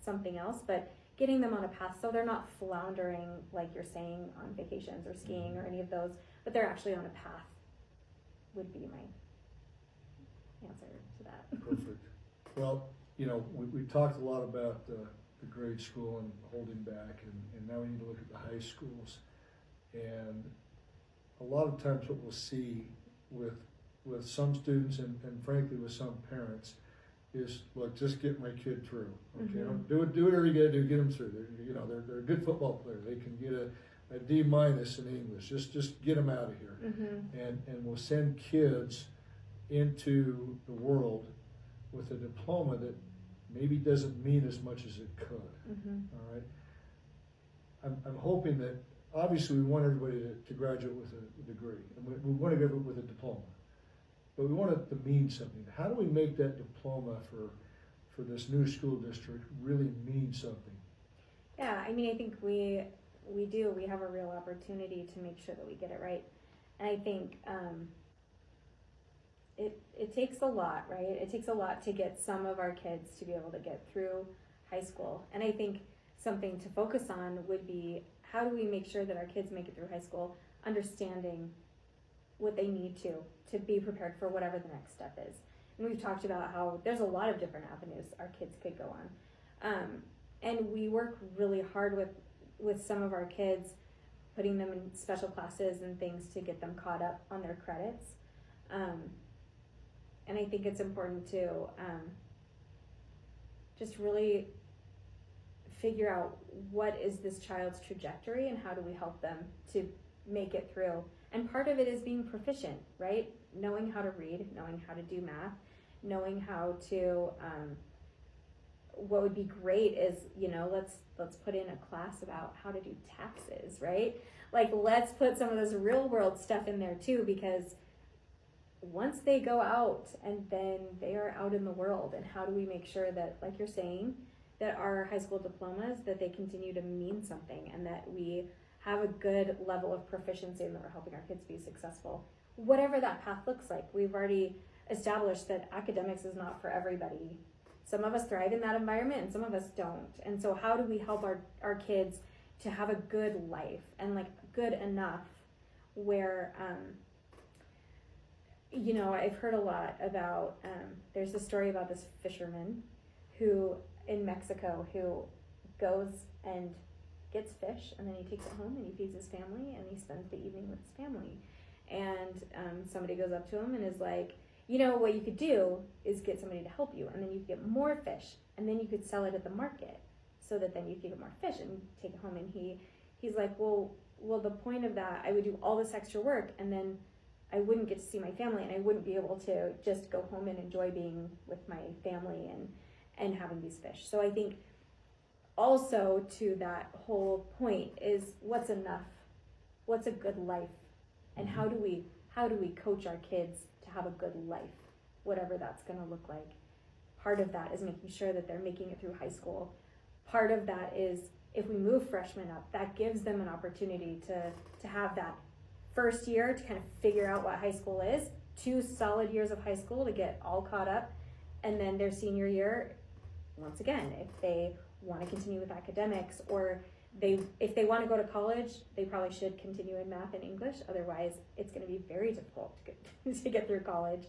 Speaker 2: something else, but getting them on a path so they're not floundering, like you're saying, on vacations or skiing or any of those, but they're actually on a path would be my answer to that.
Speaker 1: Perfect. Well, you know, we talked a lot about the grade school and holding back, and now we need to look at the high schools. And a lot of times what we'll see with some students and frankly with some parents is, look, just get my kid through. Okay, do whatever you gotta do, get them through. They're a good football player. They can get a D- in English. Just get them out of here. And we'll send kids into the world with a diploma that maybe doesn't mean as much as it could. All right. I'm hoping that, obviously we want everybody to graduate with a degree, and we want to graduate with a diploma, but we want it to mean something. How do we make that diploma for this new school district really mean something?
Speaker 2: Yeah, I mean, I think we have a real opportunity to make sure that we get it right. And I think it takes a lot, right? It takes a lot to get some of our kids to be able to get through high school. And I think something to focus on would be, how do we make sure that our kids make it through high school understanding what they need to be prepared for whatever the next step is. And we've talked about how there's a lot of different avenues our kids could go on. And we work really hard with some of our kids, putting them in special classes and things to get them caught up on their credits. And I think it's important to just really figure out what is this child's trajectory and how do we help them to make it through. And part of it is being proficient, right? Knowing how to read, knowing how to do math, knowing how to, what would be great is, let's put in a class about how to do taxes, right? Like, let's put some of this real world stuff in there too, because once they go out and then they are out in the world, and how do we make sure that, like you're saying, that our high school diplomas, that they continue to mean something, and that we have a good level of proficiency and that we're helping our kids be successful. Whatever that path looks like, we've already established that academics is not for everybody. Some of us thrive in that environment and some of us don't. And so how do we help our kids to have a good life, and like good enough where, I've heard a lot about, there's a story about this fisherman who in Mexico who goes and gets fish, and then he takes it home and he feeds his family and he spends the evening with his family. And somebody goes up to him and is like, what you could do is get somebody to help you, and then you could get more fish, and then you could sell it at the market so that then you could get more fish and take it home. And he's like, well, the point of that, I would do all this extra work, and then I wouldn't get to see my family, and I wouldn't be able to just go home and enjoy being with my family and having these fish. So I think also to that whole point is, what's enough? What's a good life? And how do we coach our kids to have a good life, whatever that's going to look like? Part of that is making sure that they're making it through high school. Part of that is, if we move freshmen up, that gives them an opportunity to have that first year to kind of figure out what high school is, 2 solid years of high school to get all caught up, and then their senior year, once again, if they want to continue with academics, or if they want to go to college, they probably should continue in math and English. Otherwise, it's going to be very difficult to get through college.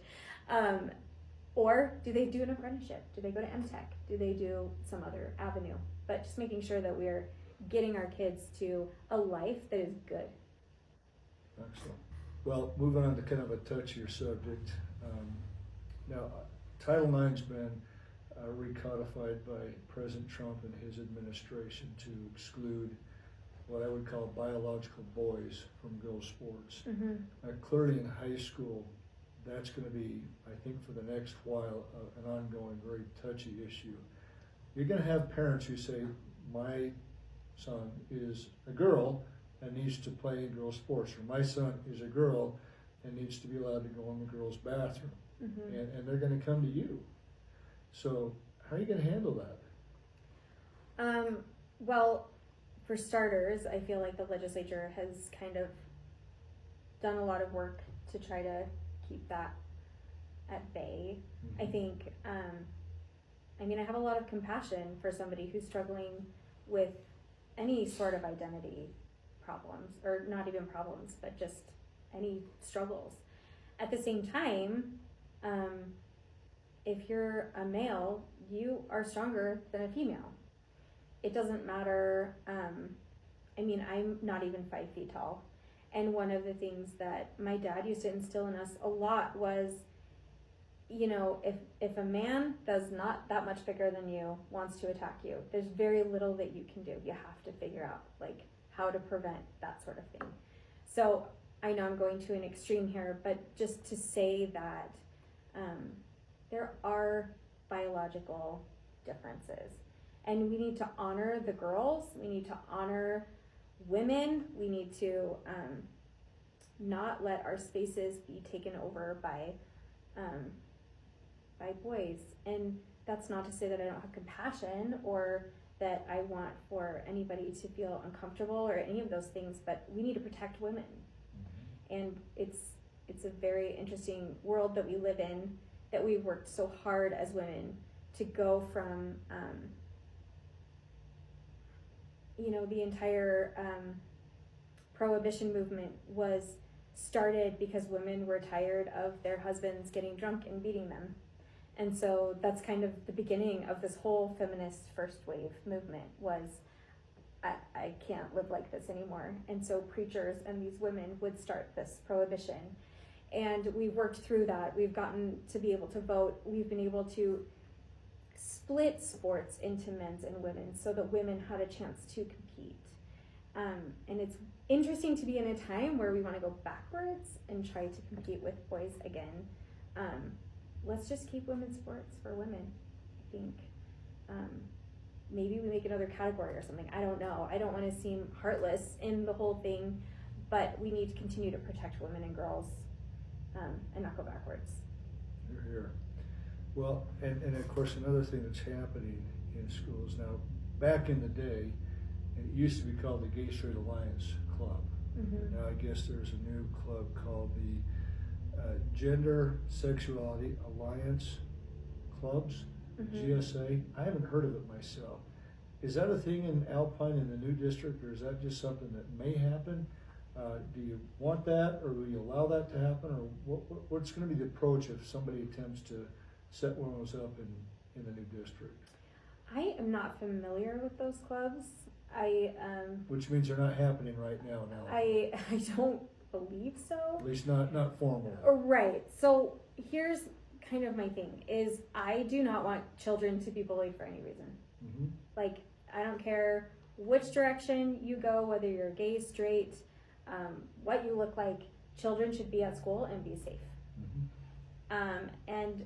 Speaker 2: Or do they do an apprenticeship? Do they go to MTech? Do they do some other avenue? But just making sure that we're getting our kids to a life that is good.
Speaker 1: Excellent. Well, moving on to kind of a touchier subject. Now, Title IX's been recodified by President Trump and his administration to exclude what I would call biological boys from girls' sports. Clearly in high school, that's going to be, I think for the next while, an ongoing, very touchy issue. You're going to have parents who say, my son is a girl and needs to play in girls' sports, or my son is a girl and needs to be allowed to go in the girls' bathroom. And they're going to come to you. So how are you going to handle that?
Speaker 2: Well, for starters, I feel like the legislature has kind of done a lot of work to try to keep that at bay. I think, I have a lot of compassion for somebody who's struggling with any sort of identity problems, or not even problems, but just any struggles. At the same time, if you're a male, you are stronger than a female. It doesn't matter, I'm not even 5 feet tall. And one of the things that my dad used to instill in us a lot was, if a man that's not that much bigger than you wants to attack you, there's very little that you can do. You have to figure out how to prevent that sort of thing. So I know I'm going to an extreme here, but just to say that there are biological differences, and we need to honor the girls. We need to honor women. We need to not let our spaces be taken over by boys. And that's not to say that I don't have compassion or that I want for anybody to feel uncomfortable or any of those things, but we need to protect women. And it's a very interesting world that we live in, that we worked so hard as women to go from the entire prohibition movement was started because women were tired of their husbands getting drunk and beating them. And so that's kind of the beginning of this whole feminist first wave movement was, I can't live like this anymore. And so preachers and these women would start this prohibition. And we worked through that. We've gotten to be able to vote. We've been able to split sports into men's and women's so that women had a chance to compete. And it's interesting to be in a time where we want to go backwards and try to compete with boys again. Let's just keep women's sports for women. I think maybe we make another category or something. I don't know. I don't want to seem heartless in the whole thing, but we need to continue to protect women and girls and not go backwards.
Speaker 1: You're here. Well, and of course another thing that's happening in schools now, back in the day, it used to be called the Gay Straight Alliance Club.
Speaker 2: Mm-hmm.
Speaker 1: Now I guess there's a new club called the Gender Sexuality Alliance Clubs, GSA. I haven't heard of it myself. Is that a thing in Alpine in the new district, or is that just something that may happen? Do you want that, or will you allow that to happen, or what's going to be the approach if somebody attempts to set one of those up in the new district?
Speaker 2: I am not familiar with those clubs.
Speaker 1: Which means they're not happening right now.
Speaker 2: I don't believe so.
Speaker 1: At least not formally.
Speaker 2: Right. So here's kind of my thing is I do not want children to be bullied for any reason. Mm-hmm. I don't care which direction you go, whether you're gay, straight, what you look like. Children should be at school and be safe. Mm-hmm. And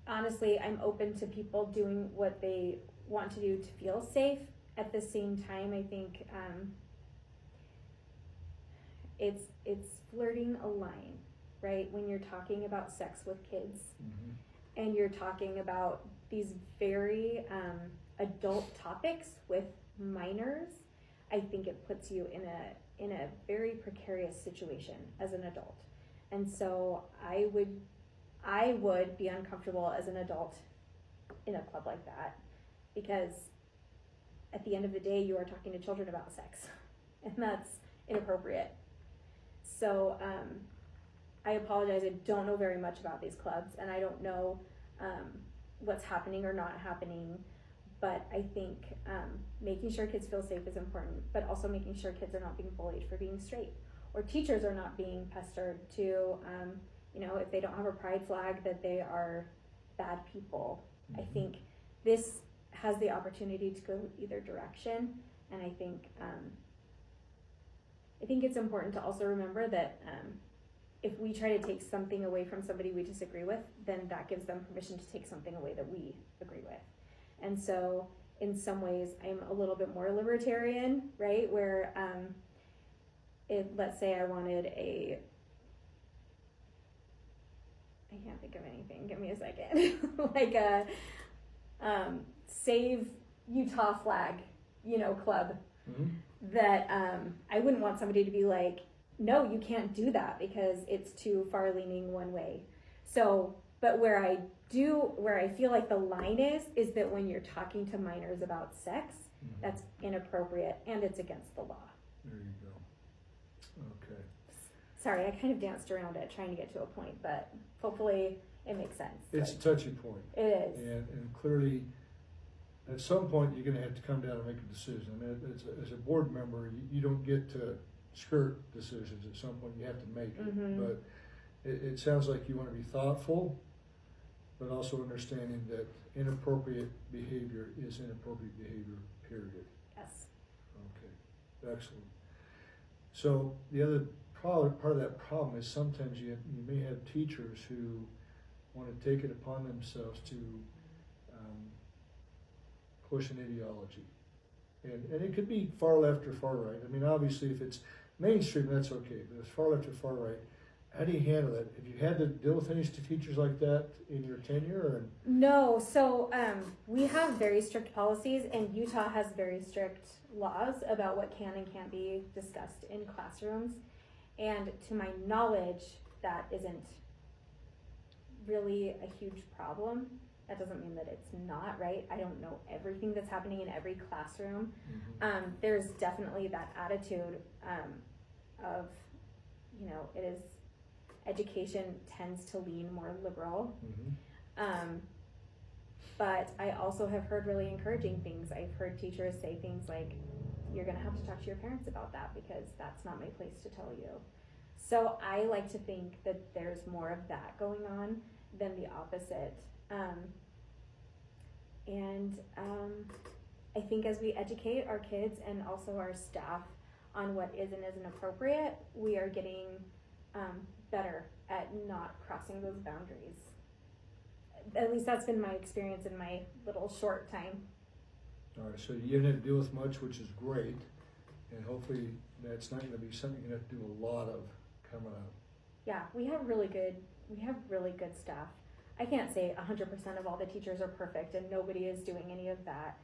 Speaker 2: honestly, I'm open to people doing what they want to do to feel safe. At the same time, I think it's flirting a line, right? When you're talking about sex with kids, mm-hmm. and you're talking about these very adult topics with minors, I think it puts you in a very precarious situation as an adult. And so I would be uncomfortable as an adult in a club like that, because at the end of the day, you are talking to children about sex, and that's inappropriate. So I apologize, I don't know very much about these clubs, and I don't know what's happening or not happening, but I think making sure kids feel safe is important, but also making sure kids are not being bullied for being straight, or teachers are not being pestered to, if they don't have a pride flag, that they are bad people. Mm-hmm. I think this has the opportunity to go either direction, and I think it's important to also remember that if we try to take something away from somebody we disagree with, then that gives them permission to take something away that we agree with. And so in some ways I'm a little bit more libertarian, right? Where if, let's say I wanted I can't think of anything, give me a second, like a Save Utah flag, club, mm-hmm. that I wouldn't want somebody to be like, no, you can't do that because it's too far leaning one way. So, but where I feel like the line is that when you're talking to minors about sex, that's inappropriate and it's against the law.
Speaker 1: There you go. Okay.
Speaker 2: Sorry, I kind of danced around it trying to get to a point, but hopefully it makes sense.
Speaker 1: It's a touchy point.
Speaker 2: It is.
Speaker 1: And clearly, at some point, you're gonna have to come down and make a decision. I mean, as a board member, you don't get to skirt decisions. At some point, you have to make it.
Speaker 2: Mm-hmm.
Speaker 1: But it sounds like you wanna be thoughtful, but also understanding that inappropriate behavior is inappropriate behavior, period.
Speaker 2: Yes.
Speaker 1: Okay, excellent. So the other part of that problem is sometimes you may have teachers who want to take it upon themselves to push an ideology. And it could be far left or far right. I mean, obviously, if it's mainstream, that's okay. But if it's far left or far right, how do you handle that? Have you had to deal with any teachers like that in your tenure? Or?
Speaker 2: No, so we have very strict policies, and Utah has very strict laws about what can and can't be discussed in classrooms. And to my knowledge, that isn't really a huge problem. That doesn't mean that it's not, right? I don't know everything that's happening in every classroom.
Speaker 1: Mm-hmm.
Speaker 2: There's definitely that attitude of, it is, education tends to lean more liberal.
Speaker 1: Mm-hmm.
Speaker 2: But I also have heard really encouraging things. I've heard teachers say things like, you're gonna have to talk to your parents about that because that's not my place to tell you. So I like to think that there's more of that going on than the opposite. I think as we educate our kids and also our staff on what is and isn't appropriate, we are getting better at not crossing those boundaries. At least that's been my experience in my little short time.
Speaker 1: All right, so you didn't have to deal with much, which is great, and hopefully that's not going to be something you have to do a lot of coming up.
Speaker 2: Yeah, we have really good staff. I can't say 100% of all the teachers are perfect and nobody is doing any of that,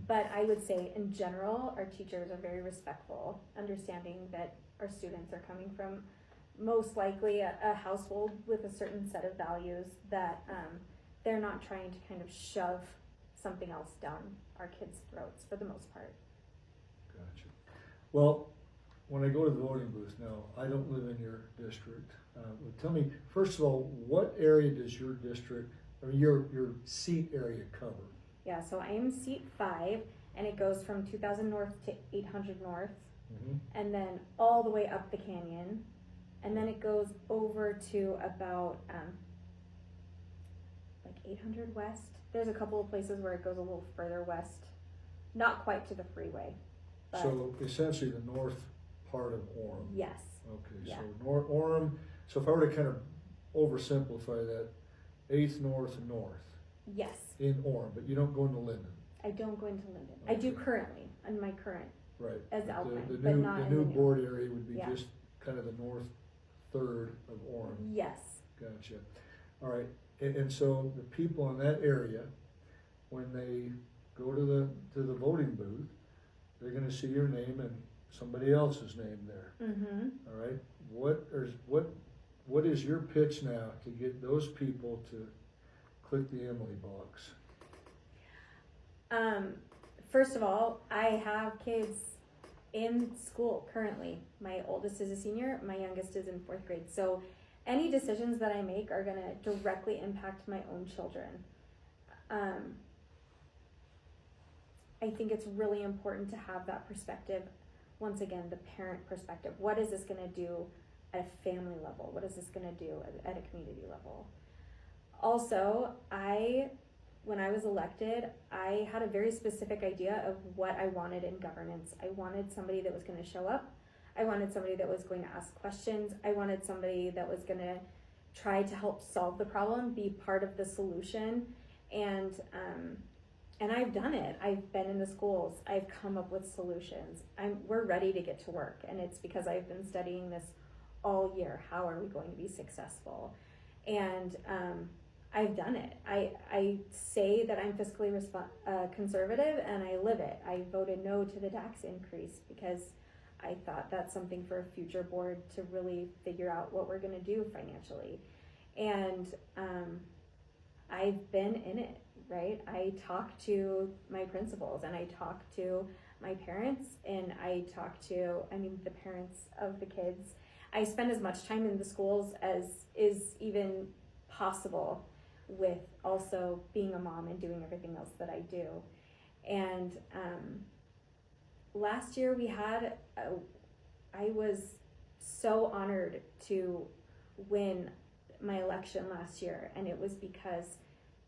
Speaker 2: but I would say in general, our teachers are very respectful, understanding that our students are coming from most likely a household with a certain set of values that they're not trying to kind of shove something else down our kids' throats for the most part.
Speaker 1: Gotcha. Well, when I go to the voting booth now, I don't live in your district. Tell me, first of all, what area does your district, or your seat area cover?
Speaker 2: Yeah, so I am seat 5, and it goes from 2000 north to 800 north, and then all the way up the canyon, and then it goes over to about like 800 west. There's a couple of places where it goes a little further west, not quite to the freeway. But
Speaker 1: so essentially the north part of Orem.
Speaker 2: Yes.
Speaker 1: Okay,
Speaker 2: Yeah.
Speaker 1: so Orem, so if I were to kind of oversimplify that, 8th north and north
Speaker 2: Yes.
Speaker 1: in Orem, but you don't go into Linden.
Speaker 2: I don't go into Linden. I do currently, on my current,
Speaker 1: Right.
Speaker 2: as Alpine,
Speaker 1: The
Speaker 2: but
Speaker 1: new,
Speaker 2: not
Speaker 1: the
Speaker 2: in
Speaker 1: new
Speaker 2: the new.
Speaker 1: board area would be
Speaker 2: Yeah.
Speaker 1: just kind of the north third of Orem.
Speaker 2: Yes.
Speaker 1: Gotcha. All right, and so the people in that area, when they go to the voting booth, they're gonna see your name and somebody else's name there.
Speaker 2: Mm-hmm.
Speaker 1: All right, what is your pitch now to get those people to click the Emily box?
Speaker 2: First of all, I have kids in school currently. My oldest is a senior, my youngest is in 4th grade. So any decisions that I make are gonna directly impact my own children. I think it's really important to have that perspective. Once again, the parent perspective. What is this gonna do at a family level? What is this gonna do at a community level? Also, when I was elected, I had a very specific idea of what I wanted in governance. I wanted somebody that was going to show up. I wanted somebody that was going to ask questions. I wanted somebody that was going to try to help solve the problem, be part of the solution. And I've done it. I've been in the schools. I've come up with solutions. We're ready to get to work. And it's because I've been studying this all year. How are we going to be successful? And I've done it. I say that I'm fiscally conservative, and I live it. I voted no to the tax increase because I thought that's something for a future board to really figure out what we're gonna do financially. And I've been in it, right? I talk to my principals and I talk to my parents and I talk to, the parents of the kids. I spend as much time in the schools as is even possible with also being a mom and doing everything else that I do. And last year I was so honored to win my election last year, and it was because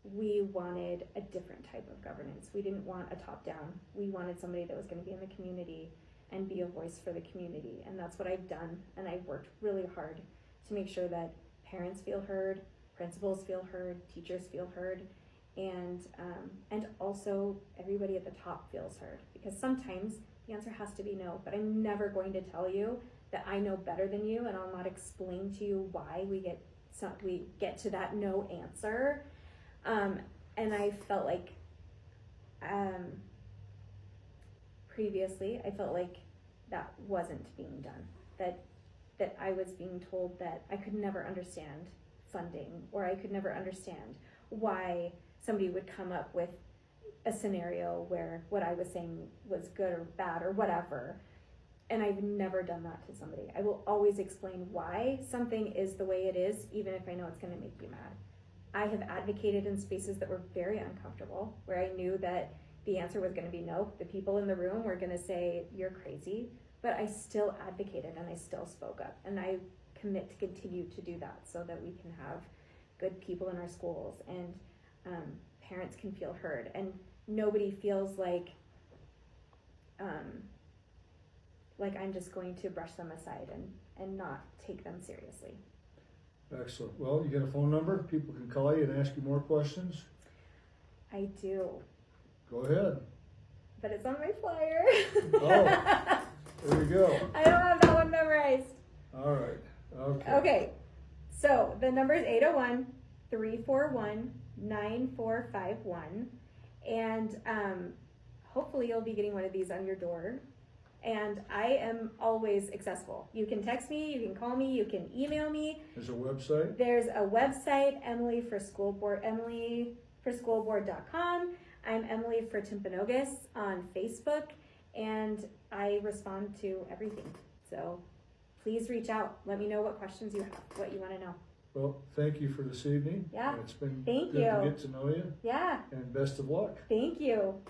Speaker 2: we wanted a different type of governance. We didn't want a top-down. We wanted somebody that was going to be in the community and be a voice for the community, and that's what I've done. And I've worked really hard to make sure that parents feel heard, principals feel heard, teachers feel heard, and also everybody at the top feels heard. Because sometimes the answer has to be no, but I'm never going to tell you that I know better than you, and I'll not explain to you why we get to that no answer. And I felt like previously, I felt like that wasn't being done. That I was being told that I could never understand funding, or I could never understand why somebody would come up with a scenario where what I was saying was good or bad or whatever. And I've never done that to somebody. I will always explain why something is the way it is, even if I know it's going to make you mad. I have advocated in spaces that were very uncomfortable, where I knew that the answer was going to be no. The people in the room were going to say, you're crazy. But I still advocated and I still spoke up. And I commit to continue to do that so that we can have good people in our schools and parents can feel heard. And nobody feels like I'm just going to brush them aside and not take them seriously.
Speaker 1: Excellent. Well, you got a phone number? People can call you and ask you more questions?
Speaker 2: I do.
Speaker 1: Go ahead.
Speaker 2: But it's on my flyer.
Speaker 1: Oh, there you go.
Speaker 2: I don't have that one memorized.
Speaker 1: All right. Okay.
Speaker 2: Okay. So the number is 801-341-9451. And hopefully you'll be getting one of these on your door. And I am always accessible. You can text me, you can call me, you can email me.
Speaker 1: There's a website?
Speaker 2: There's a website, Emily for School Board, emilyforschoolboard.com. I'm Emily for Timpanaogos on Facebook, and I respond to everything. So please reach out. Let me know what questions you have, what you want to know.
Speaker 1: Well, thank you for this evening.
Speaker 2: Yeah.
Speaker 1: It's been
Speaker 2: Thank
Speaker 1: good
Speaker 2: you.
Speaker 1: to get to know you.
Speaker 2: Yeah.
Speaker 1: And best of luck.
Speaker 2: Thank you.